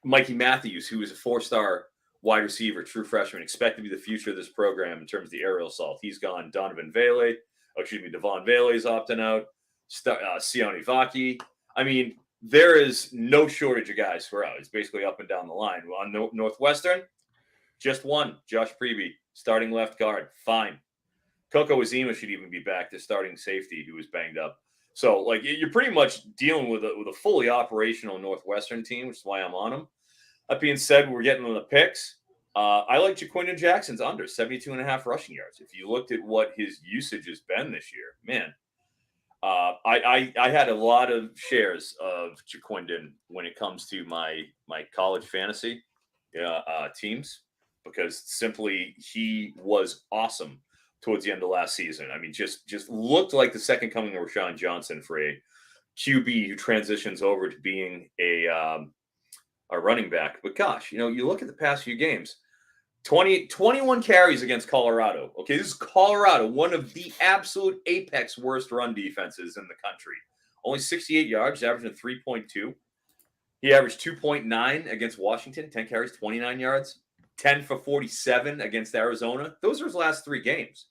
Mikey Matthews, who is a 4-star wide receiver, true freshman, expected to be the future of this program in terms of the aerial assault. He's gone. Devon Vele is opting out. Sione Vaki. I mean, there is no shortage of guys who are out. It's basically up and down the line. On Northwestern, just one. Josh Preby, starting left guard. Fine. Coco Azima should even be back, the starting safety who was banged up. So, you're pretty much dealing with a fully operational Northwestern team, which is why I'm on them. That being said, we're getting on the picks. I like Jaquindon Jackson's under 72.5 rushing yards. If you looked at what his usage has been this year, man, I had a lot of shares of Jaquindon when it comes to my college fantasy teams, because simply he was awesome towards the end of last season. I mean, just looked like the second coming of Rashawn Johnson for a QB who transitions over to being a running back. But gosh, you look at the past few games, 21 carries against Colorado. Okay, this is Colorado, one of the absolute apex worst run defenses in the country. Only 68 yards, averaging 3.2. He averaged 2.9 against Washington, 10 carries, 29 yards. 10 for 47 against Arizona. Those are his last 3 games.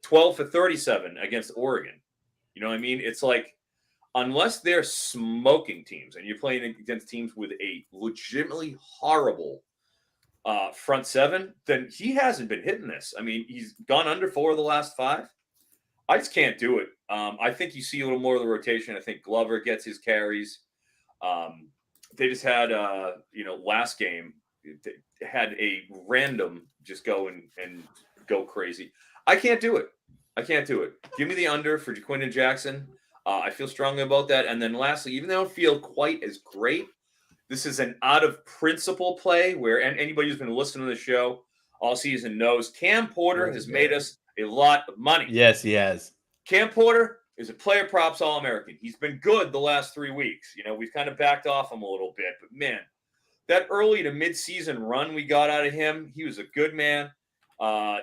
12 for 37 against Oregon. You know what I mean? It's unless they're smoking teams and you're playing against teams with a legitimately horrible front seven, then he hasn't been hitting this. I mean, he's gone under 4 of the last 5. I just can't do it. I think you see a little more of the rotation. I think Glover gets his carries. They just had, last game, had a random just go and go crazy. I can't do it. Give me the under for Jaquindon Jackson. I feel strongly about that. And then lastly, even though I don't feel quite as great, this is an out of principle play where anybody who's been listening to the show all season knows Cam Porter has made us a lot of money. Yes, he has. Cam Porter is a player props All-American. He's been good the last 3 weeks. We've kind of backed off him a little bit, but man, that early to mid-season run we got out of him, he was a good man. I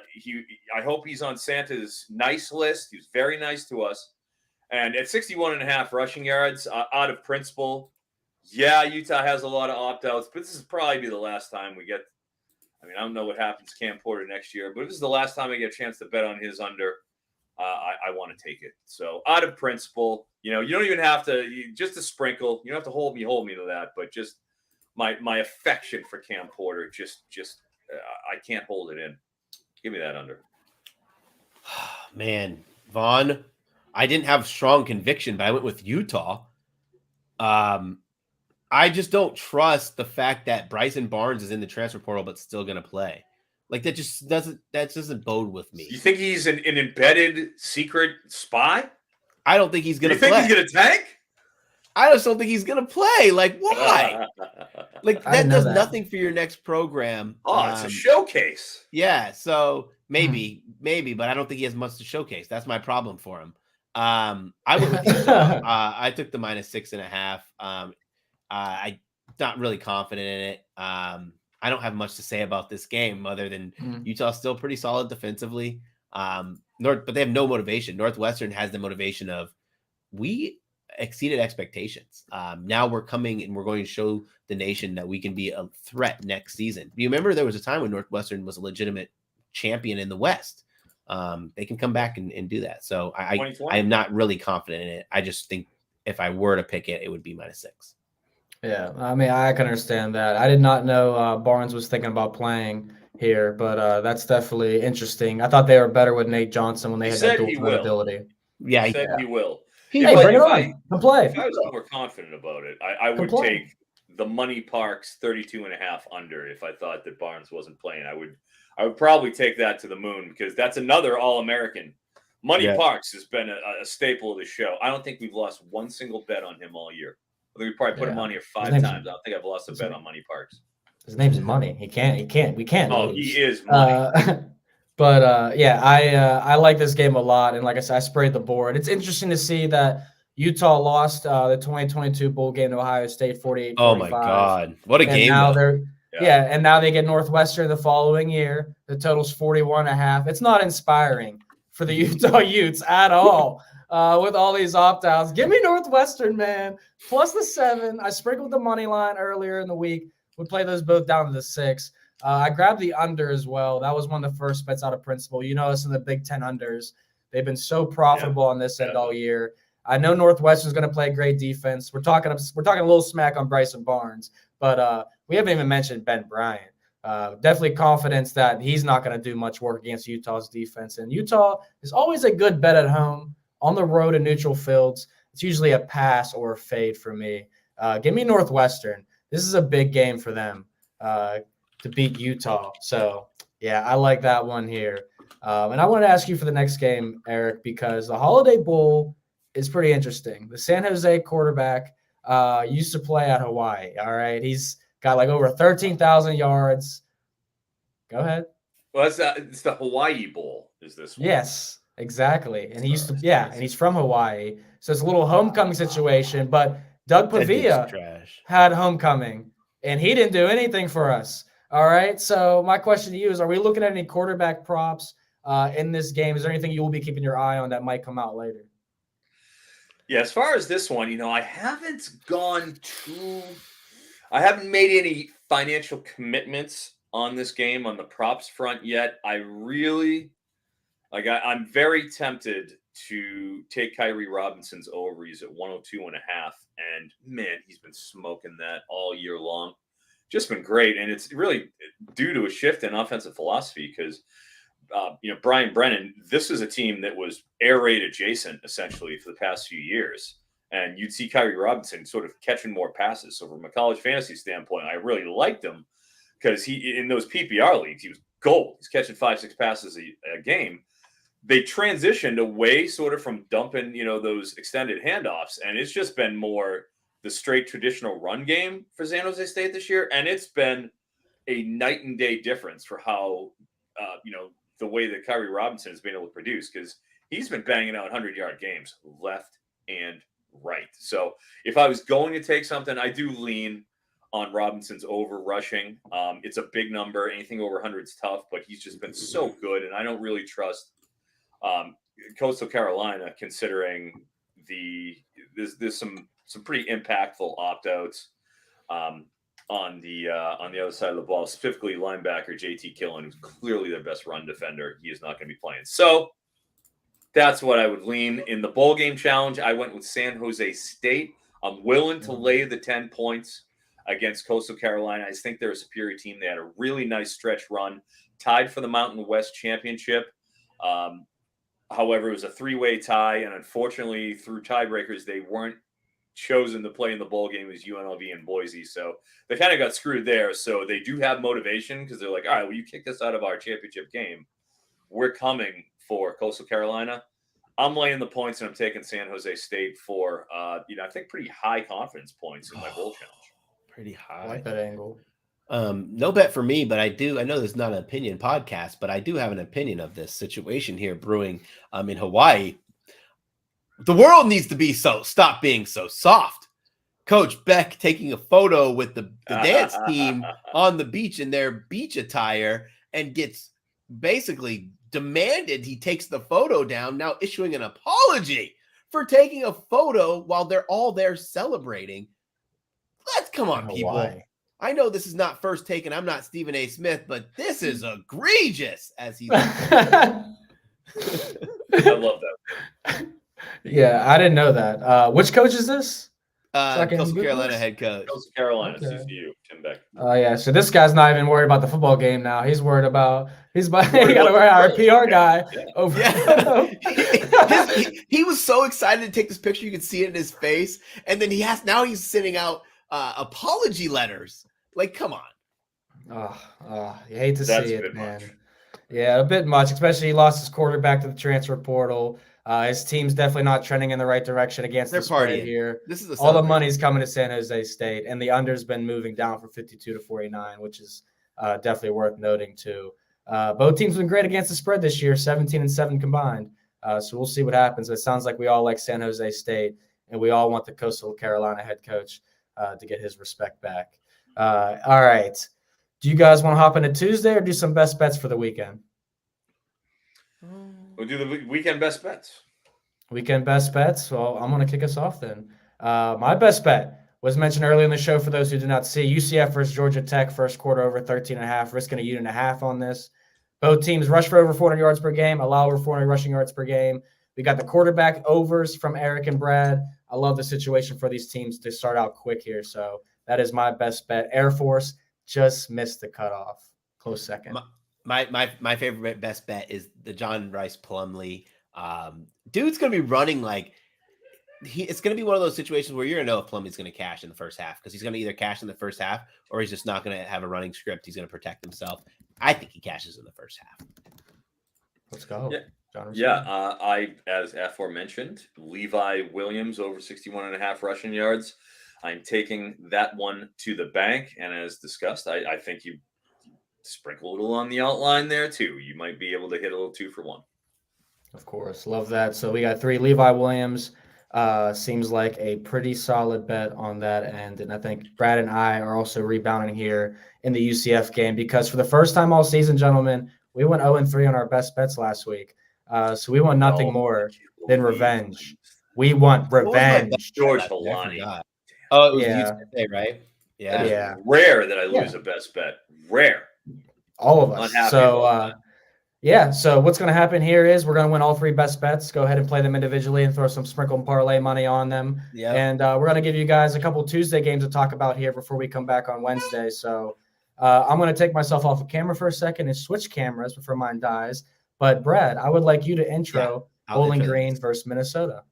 hope he's on Santa's nice list. He was very nice to us. And at 61.5 rushing yards, out of principle, yeah, Utah has a lot of opt-outs, but this is probably be the last time we get – I don't know what happens to Cam Porter next year, but if this is the last time I get a chance to bet on his under, I want to take it. So out of principle, you don't even have to – just a sprinkle. You don't have to hold me to that, but just my affection for Cam Porter, just I can't hold it in. Give me that under. Man, Vaughn, I didn't have strong conviction, but I went with Utah. I just don't trust the fact that Bryson Barnes is in the transfer portal but still going to play. That just doesn't bode with me. You think he's an embedded secret spy? I don't think he's going to play. You think he's going to tank? I just don't think he's going to play. Why? That does nothing for your next program. Oh, it's a showcase. Yeah, so maybe, but I don't think he has much to showcase. That's my problem for him. I went with Utah. I took the -6.5. I'm not really confident in it. I don't have much to say about this game other than Utah's still pretty solid defensively. But they have no motivation. Northwestern has the motivation of we exceeded expectations. Now we're coming and we're going to show the nation that we can be a threat next season. You remember there was a time when Northwestern was a legitimate champion in the West. They can come back and do that. So I am not really confident in it. I just think if I were to pick it, it would be -6. Yeah, I can understand that. I did not know Barnes was thinking about playing here, but that's definitely interesting. I thought they were better with Nate Johnson when they had that dual threat ability. Yeah, he said he will. Hey, bring it on. Come play. If I was more confident about it, I would take the Money Parks 32.5 under if I thought that Barnes wasn't playing. I would probably take that to the moon because that's another All-American. Money Yeah. Parks has been a staple of the show. I don't think we've lost one single bet on him all year. I think we probably put him on here 5 times. I don't think I've lost a bet on Money Parks. His name's Money. We can't Oh, lose. he is money. But yeah, I like this game a lot. And like I said, I sprayed the board. It's interesting to see that Utah lost the 2022 bowl game to Ohio State 48-45. Oh my God. What a game. Now though. and now they get Northwestern the following year. The total's 41.5. It's not inspiring for the Utah Utes at all. With all these opt-outs. Give me Northwestern, man. Plus the 7. I sprinkled the money line earlier in the week. We'll play those both down to the 6. I grabbed the under as well. That was one of the first bets out of principle. You know us in the Big Ten unders. They've been so profitable on this end all year. I know Northwestern's going to play great defense. We're talking a little smack on Bryson Barnes, but we haven't even mentioned Ben Bryant. Definitely confidence that he's not going to do much work against Utah's defense. And Utah is always a good bet at home. On the road in neutral fields, it's usually a pass or a fade for me. Give me Northwestern. This is a big game for them to beat Utah. So, yeah, I like that one here. And I want to ask you for the next game, Eric, because the Holiday Bowl is pretty interesting. The San Jose quarterback used to play at Hawai'i, all right? He's got like over 13,000 yards. Go ahead. Well, it's the Hawai'i Bowl, is this one? Yes, exactly. And he used to, and he's from Hawai'i. So it's a little homecoming situation. But Doug Pavia had homecoming, and he didn't do anything for us. All right. So my question to you is, are we looking at any quarterback props in this game? Is there anything you will be keeping your eye on that might come out later? Yeah, as far as this one, I haven't made any financial commitments on this game on the props front yet. I'm very tempted to take Kyrie Robinson's over. He's at 102.5. And man, he's been smoking that all year long. Just been great. And it's really due to a shift in offensive philosophy because, Brian Brennan, this is a team that was air raid adjacent essentially for the past few years. And you'd see Kyrie Robinson sort of catching more passes. So from a college fantasy standpoint, I really liked him because he, in those PPR leagues, he was gold. He's catching 5-6 passes a game. They transitioned away sort of from dumping, those extended handoffs. And it's just been more the straight traditional run game for San Jose State this year. And it's been a night and day difference for how, the way that Kyrie Robinson has been able to produce because he's been banging out 100-yard games left and right. So if I was going to take something, I do lean on Robinson's over rushing. It's a big number. Anything over 100 is tough, but he's just been so good. And I don't really trust Coastal Carolina, considering there's some pretty impactful opt-outs on the other side of the ball, specifically linebacker JT Killen, who's clearly their best run defender. He is not going to be playing. So that's what I would lean. In the bowl game challenge, I went with San Jose State. I'm willing to lay the 10 points against Coastal Carolina. I just think they're a superior team. They had a really nice stretch run, tied for the Mountain West Championship. However, it was a 3-way tie, and unfortunately, through tiebreakers, they weren't chosen to play in the bowl game as UNLV and Boise. So they kind of got screwed there. So they do have motivation because they're like, all right, well, you kicked us out of our championship game. We're coming for Coastal Carolina. I'm laying the points, and I'm taking San Jose State for, I think pretty high confidence points in my bowl challenge. Pretty high. I like that angle. No bet for me, but I know there's not an opinion podcast, but I do have an opinion of this situation here brewing in Hawaii. The world needs to stop being so soft. Coach Beck taking a photo with the dance team on the beach in their beach attire and gets basically demanded he takes the photo down, now issuing an apology for taking a photo while they're all there celebrating. Let's come on, people. I know this is not First Take, and I'm not Stephen A. Smith, but this is egregious, as he I love that. Yeah, I didn't know that. Which coach is this? Coastal Carolina head coach. Coastal Carolina, CCU, Tim Beck. Oh, yeah. So this guy's not even worried about the football game now. He's worried about he got to worry our PR guy over. Yeah. he was so excited to take this picture. You could see it in his face. And then he's sending out apology letters. Like, come on. You hate to see it, man. Yeah, a bit much, especially he lost his quarterback to the transfer portal. His team's definitely not trending in the right direction against They're the spread partying. here. This is a All the celebration. money's coming to San Jose State, and the under's been moving down from 52 to 49, which is definitely worth noting too. Both teams have been great against the spread this year, 17-7 combined. So we'll see what happens. It sounds like we all like San Jose State, and we all want the Coastal Carolina head coach to get his respect back. All right. Do you guys want to hop into Tuesday or do some best bets for the weekend? We'll do the weekend best bets. Weekend best bets. Well, I'm going to kick us off then. My best bet was mentioned earlier in the show for those who did not see. UCF versus Georgia Tech, first quarter over 13.5, risking a unit and a half on this. Both teams rush for over 400 yards per game, allow over 400 rushing yards per game. We got the quarterback overs from Eric and Brad. I love the situation for these teams to start out quick here. So that is my best bet. Air Force just missed the cutoff. Close second. My favorite best bet is the John Rice Plumlee. Dude's gonna be running like it's gonna be one of those situations where you're gonna know if Plumlee's gonna cash in the first half because he's gonna either cash in the first half or he's just not gonna have a running script. He's gonna protect himself. I think he cashes in the first half. Let's go. Yeah. I, as aforementioned, Levi Williams over 61.5 rushing yards. I'm taking that one to the bank. And as discussed, I think you sprinkle a little on the outline there too. You might be able to hit a little 2-for-1. Of course. Love that. So we got 3 Levi Williams. Seems like a pretty solid bet on that end. And I think Brad and I are also rebounding here in the UCF game because for the first time all season, gentlemen, we went 0-3 on our best bets last week. So we want nothing more than revenge. We want revenge. George Holani. Oh, it was UCF, right? Yeah. Yeah. Rare that I lose a best bet. Rare. All of us. So what's going to happen here is we're going to win all 3 best bets. Go ahead and play them individually and throw some sprinkle and parlay money on them. Yeah. And we're going to give you guys a couple Tuesday games to talk about here before we come back on Wednesday. So I'm going to take myself off of camera for a second and switch cameras before mine dies. But Brad, I would like you to intro Bowling Green versus Minnesota.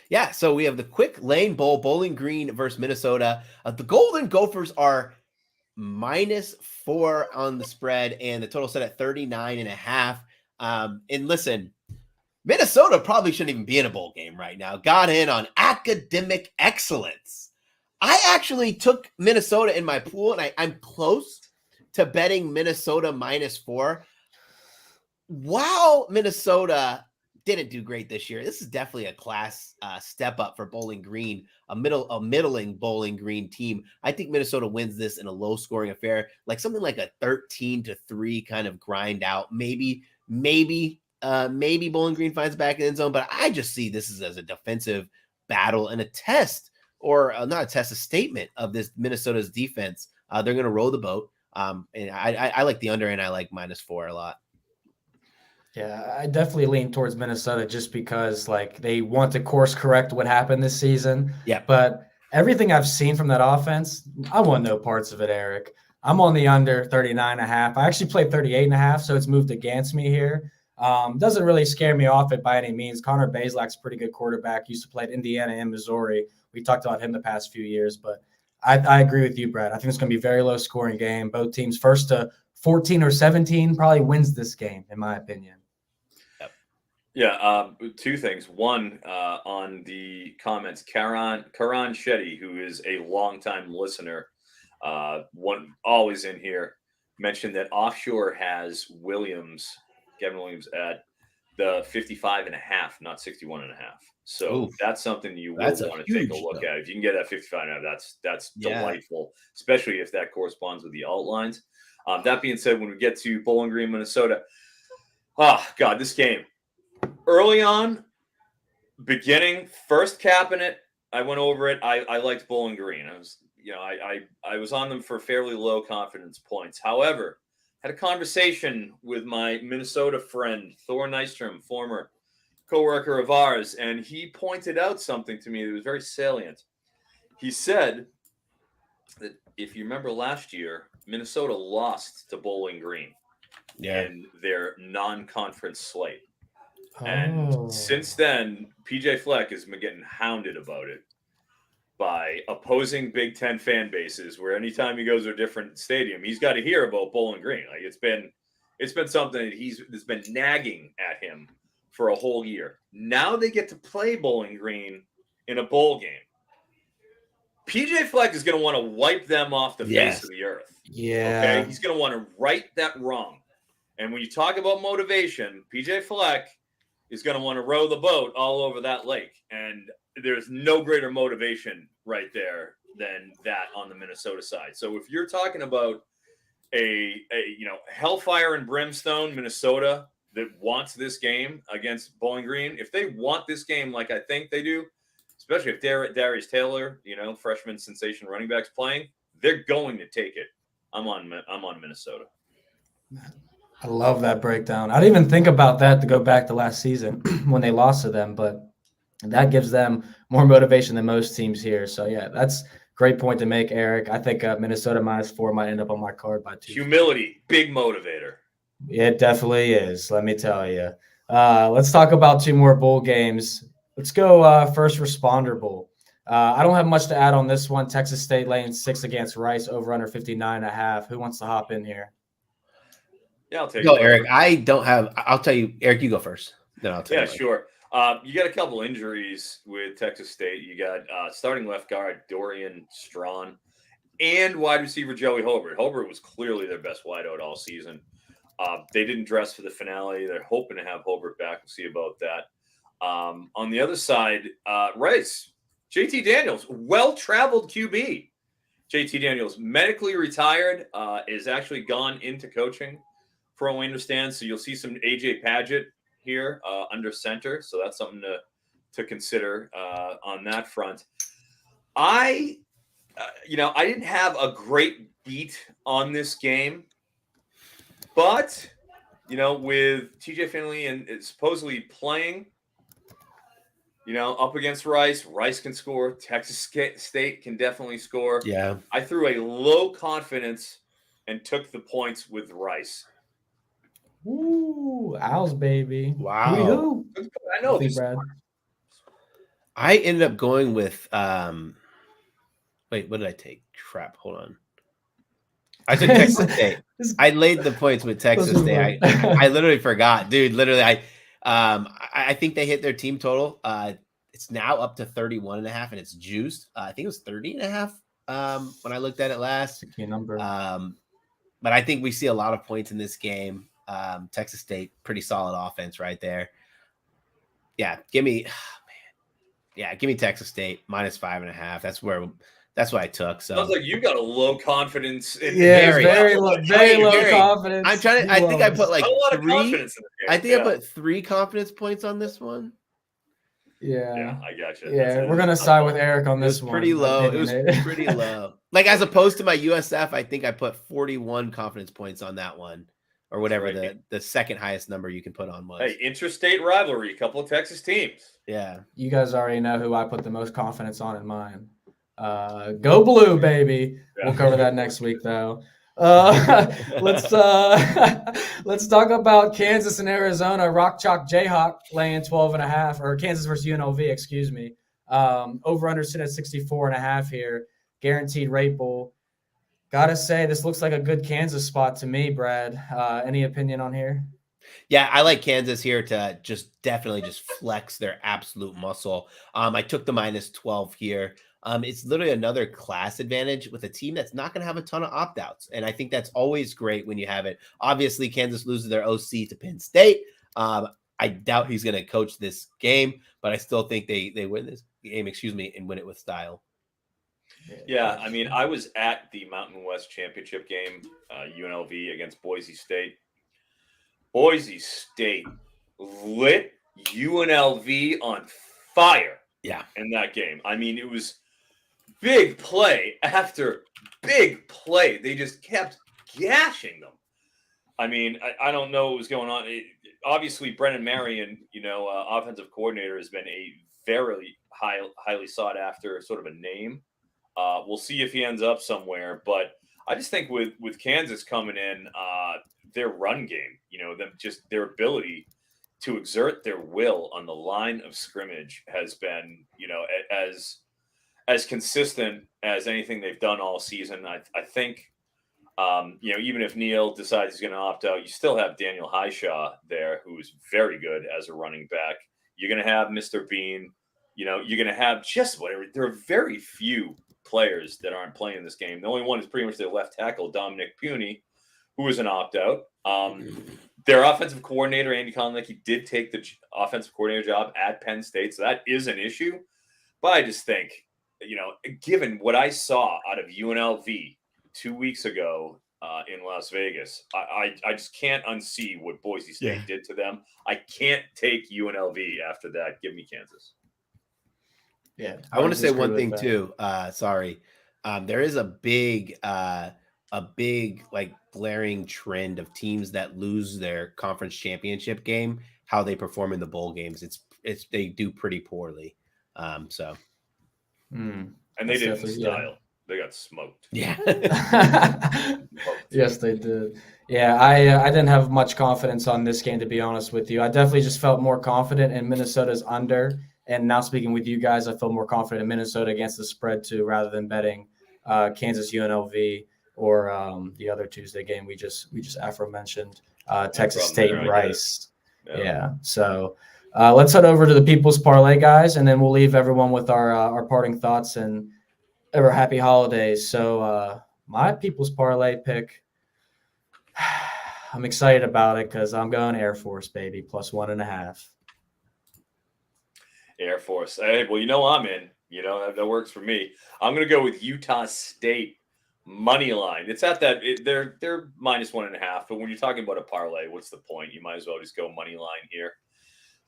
Yeah, so we have the Quick Lane Bowl, Bowling Green versus Minnesota. The Golden Gophers are -4 on the spread, and the total set at 39.5. And listen, Minnesota probably shouldn't even be in a bowl game right now. Got in on academic excellence. I actually took Minnesota in my pool, and I'm close to betting Minnesota -4. While Minnesota didn't do great this year, this is definitely a class step up for Bowling Green, a middling Bowling Green team. I think Minnesota wins this in a low scoring affair, like something like a 13-3 kind of grind out. Maybe Bowling Green finds back in the end zone, but I just see this as a defensive battle and a test, or not a test, a statement of this Minnesota's defense. They're going to roll the boat. And I like the under, and I like -4 a lot. Yeah, I definitely lean towards Minnesota just because like they want to course correct what happened this season. Yeah. But everything I've seen from that offense, I want no parts of it, Eric. I'm on the under 39.5. I actually played 38.5, so it's moved against me here. Doesn't really scare me off it by any means. Connor Bazelak's a pretty good quarterback. Used to play at Indiana and Missouri. We talked about him the past few years, but I agree with you, Brad. I think it's going to be a very low scoring game. Both teams first to 14 or 17 probably wins this game, in my opinion. Yeah, 2 things. One, on the comments, Karan Shetty, who is a longtime listener, one always in here, mentioned that Offshore has Kevin Williams at the 55.5, not 61.5. So that's something you will want to take a look at. If you can get that 55.5, that's delightful, especially if that corresponds with the outlines. That being said, when we get to Bowling Green, Minnesota, this game. Early on, first capping it, I went over it. I liked Bowling Green. I was on them for fairly low confidence points. However, had a conversation with my Minnesota friend, Thor Nystrom, former coworker of ours, and he pointed out something to me that was very salient. He said that if you remember last year, Minnesota lost to Bowling Green in their non-conference slate. And since then, PJ Fleck has been getting hounded about it by opposing Big Ten fan bases, where anytime he goes to a different stadium, he's got to hear about Bowling Green. Like it's been It's been something that that's been nagging at him for a whole year. Now they get to play Bowling Green in a bowl game. PJ Fleck is going to want to wipe them off the face of the earth. Yeah. Okay. He's going to want to right that wrong. And when you talk about motivation, PJ Fleck is going to want to row the boat all over that lake. And there's no greater motivation right there than that on the Minnesota side. So if you're talking about a hellfire and brimstone Minnesota that wants this game against Bowling Green, if they want this game like I think they do, especially if Darius Taylor, freshman sensation running backs playing, they're going to take it. I'm on Minnesota. I love that breakdown. I didn't even think about that to go back to last season when they lost to them, but that gives them more motivation than most teams here. So, yeah, that's a great point to make, Eric. I think Minnesota -4 might end up on my card by 2. Humility, big motivator. It definitely is, let me tell you. Let's talk about 2 more bowl games. Let's go First Responder Bowl. I don't have much to add on this one. Texas State laying 6 against Rice, over under 59.5. Who wants to hop in here? Yeah, I'll take Go, it. Eric. I'll tell you, Eric, you go first. Then I'll tell you. Yeah, sure. You got a couple injuries with Texas State. You got starting left guard Dorian Strawn and wide receiver Joey Hobart. Hobart was clearly their best wideout all season. They didn't dress for the finale. They're hoping to have Hobart back. We'll see about that. On the other side, Rice, JT Daniels, well-traveled QB. JT Daniels, medically retired, is actually gone into coaching, from what we understand. So you'll see some AJ Padgett here under center. So that's something to consider on that front. I didn't have a great beat on this game, but with TJ Finley and supposedly playing, up against Rice, Rice can score. Texas State can definitely score. Yeah. I threw a low confidence and took the points with Rice. Ooh, Owls, baby. Wow. I know this. Brad. I ended up going with wait, what did I take? Crap, hold on. I took Texas State. I laid the points with Texas State. I literally forgot, dude. Literally, I think they hit their team total. It's now up to 31.5, and it's juiced. I think it was 30.5 when I looked at it last. Key number. But I think we see a lot of points in this game. Texas State, pretty solid offense right there. Yeah, give me Texas State -5.5. That's what I took. So sounds like you got a low confidence. Very low confidence. I'm trying to. I think I put like a lot of 3. confidence in the game. I think I put 3 confidence points on this one. Yeah, I got you. Yeah, we're gonna side with Eric on this one. Pretty low. It was pretty low. Like as opposed to my USF, I think I put 41 confidence points on that one, or whatever the second highest number you can put on was. Hey, interstate rivalry, a couple of Texas teams. Yeah, you guys already know who I put the most confidence on in mine. Go Blue, baby. Yeah. We'll cover that next week, though. Let's talk about Kansas and Arizona. Rock Chalk Jayhawk laying 12.5, or Kansas versus UNLV, excuse me. Over under sit at 64.5 here. Guaranteed rate bowl. Gotta say, this looks like a good Kansas spot to me, Brad. Any opinion on here? Yeah, I like Kansas here to definitely flex their absolute muscle. I took the -12 here. It's literally another class advantage with a team that's not going to have a ton of opt-outs. And I think that's always great when you have it. Obviously, Kansas loses their OC to Penn State. I doubt he's going to coach this game, but I still think they win this game, and win it with style. Yeah, I mean, I was at the Mountain West Championship game, UNLV against Boise State. Boise State lit UNLV on fire. Yeah, in that game. I mean, it was big play after big play. They just kept gashing them. I mean, I don't know what was going on. Obviously, Brennan Marion, offensive coordinator, has been a very highly sought after sort of a name. We'll see if he ends up somewhere. But I just think with Kansas coming in, their run game, their ability to exert their will on the line of scrimmage has been, as consistent as anything they've done all season. I think Even if Neal decides he's going to opt out, you still have Daniel Highshaw there, who is very good as a running back. You're going to have Mr. Bean. You're going to have just whatever. There are very few players that aren't playing this game. The only one is pretty much their left tackle, Dominic Puny, who is an opt-out. Their offensive coordinator, Andy Konlicki, did take the offensive coordinator job at Penn State, so that is an issue. But I just think, given what I saw out of UNLV 2 weeks ago in Las Vegas, I just can't unsee what Boise State did to them. I can't take UNLV after that. Give me Kansas. Yeah, I want to say one thing too. Sorry, there is a big like glaring trend of teams that lose their conference championship game, how they perform in the bowl games. They do pretty poorly. And they didn't style. They got smoked. Yeah. Yes, they did. Yeah, I didn't have much confidence on this game, to be honest with you. I definitely just felt more confident in Minnesota's under. And now speaking with you guys, I feel more confident in Minnesota against the spread too, rather than betting Kansas UNLV or the other Tuesday game we just aforementioned, Texas State and Rice. Yeah. So let's head over to the People's Parlay, guys, and then we'll leave everyone with our parting thoughts and ever happy holidays. So my People's Parlay pick, I'm excited about it because I'm going Air Force, baby, plus 1.5. Air Force. Hey, well, I'm in. That works for me. I'm going to go with Utah State money line. It's at that. They're minus 1.5. But when you're talking about a parlay, what's the point? You might as well just go money line here.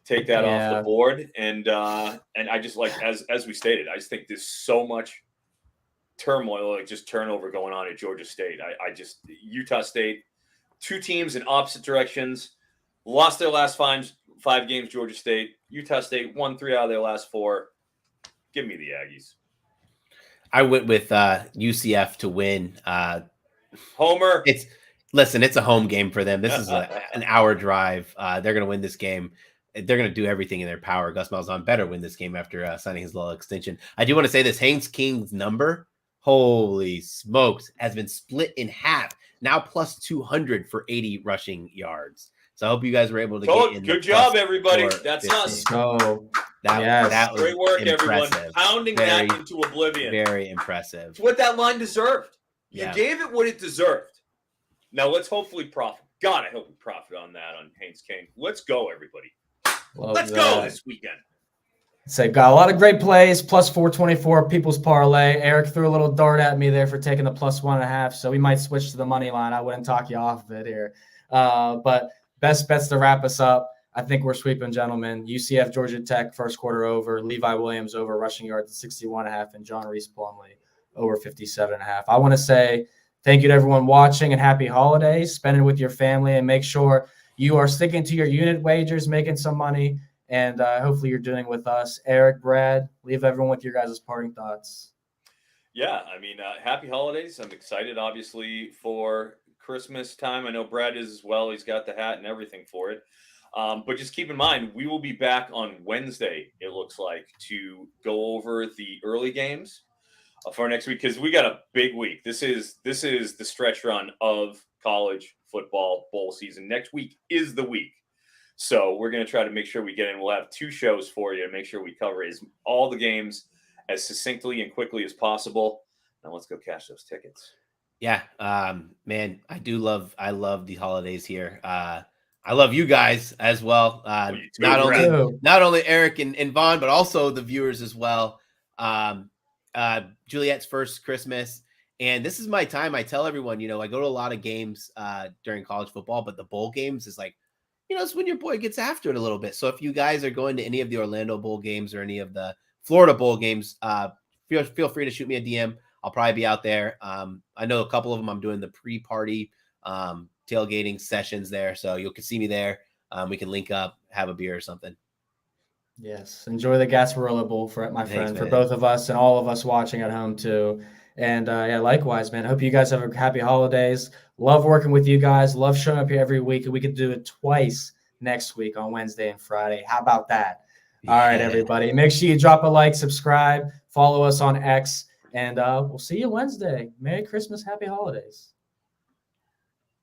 Take that off the board. And I just like as we stated, I just think there's so much turmoil, like just turnover going on at Georgia State. I just Utah State, two teams in opposite directions, lost their last five games. Georgia State. Utah State won 3 out of their last 4. Give me the Aggies. I went with UCF to win. Homer. It's a home game for them. This is an hour drive. They're going to win this game. They're going to do everything in their power. Gus Malzahn better win this game after signing his little extension. I do want to say this Haynes King's number, holy smokes, has been split in half. Now plus 200 for 80 rushing yards. So I hope you guys were able to get in. Good job, everybody. That's us. That was great work, impressive. everyone. Pounding that into oblivion. Very impressive. It's what that line deserved. You Yeah. gave it what it deserved. Now let's hopefully profit. God, I hope we profit on that on Haynes King. Let's go, everybody. Let's go this weekend. So got a lot of great plays, plus 424 People's Parlay. Eric threw a little dart at me there for taking the plus 1.5, so we might switch to the money line. I wouldn't talk you off of it here. But best bets to wrap us up. I think we're sweeping, gentlemen. UCF, Georgia Tech, first quarter over. Levi Williams over rushing yards at 61.5, and John Reese Plumlee over 57.5. I want to say thank you to everyone watching and happy holidays. Spend it with your family and make sure you are sticking to your unit wagers, making some money, and hopefully you're doing with us. Eric, Brad, leave everyone with your guys' parting thoughts. Yeah, happy holidays. I'm excited, obviously, for Christmas time. I know Brad is as well. He's got the hat and everything for it. But just keep in mind, we will be back on Wednesday, it looks like, to go over the early games for next week because we got a big week. This is the stretch run of college football bowl season. Next week is the week. So we're going to try to make sure we get in. We'll have 2 shows for you to make sure we cover all the games as succinctly and quickly as possible. Now let's go cash those tickets. Yeah, man, I love the holidays here. I love you guys as well. Not only Eric and Vaughn, but also the viewers as well. Juliet's first Christmas, and this is my time. I tell everyone, I go to a lot of games during college football, but the bowl games is like, it's when your boy gets after it a little bit. So if you guys are going to any of the Orlando Bowl games or any of the Florida Bowl games, feel free to shoot me a DM. I'll probably be out there. I know a couple of them. I'm doing the pre-party tailgating sessions there, so you can see me there. We can link up, have a beer or something. Yes, enjoy the Gasparilla Bowl for both of us and all of us watching at home too. And likewise, man. Hope you guys have a happy holidays. Love working with you guys. Love showing up here every week, and we could do it twice next week on Wednesday and Friday. How about that? Yeah. All right, everybody. Make sure you drop a like, subscribe, follow us on X, and we'll see you Wednesday. Merry Christmas, happy holidays.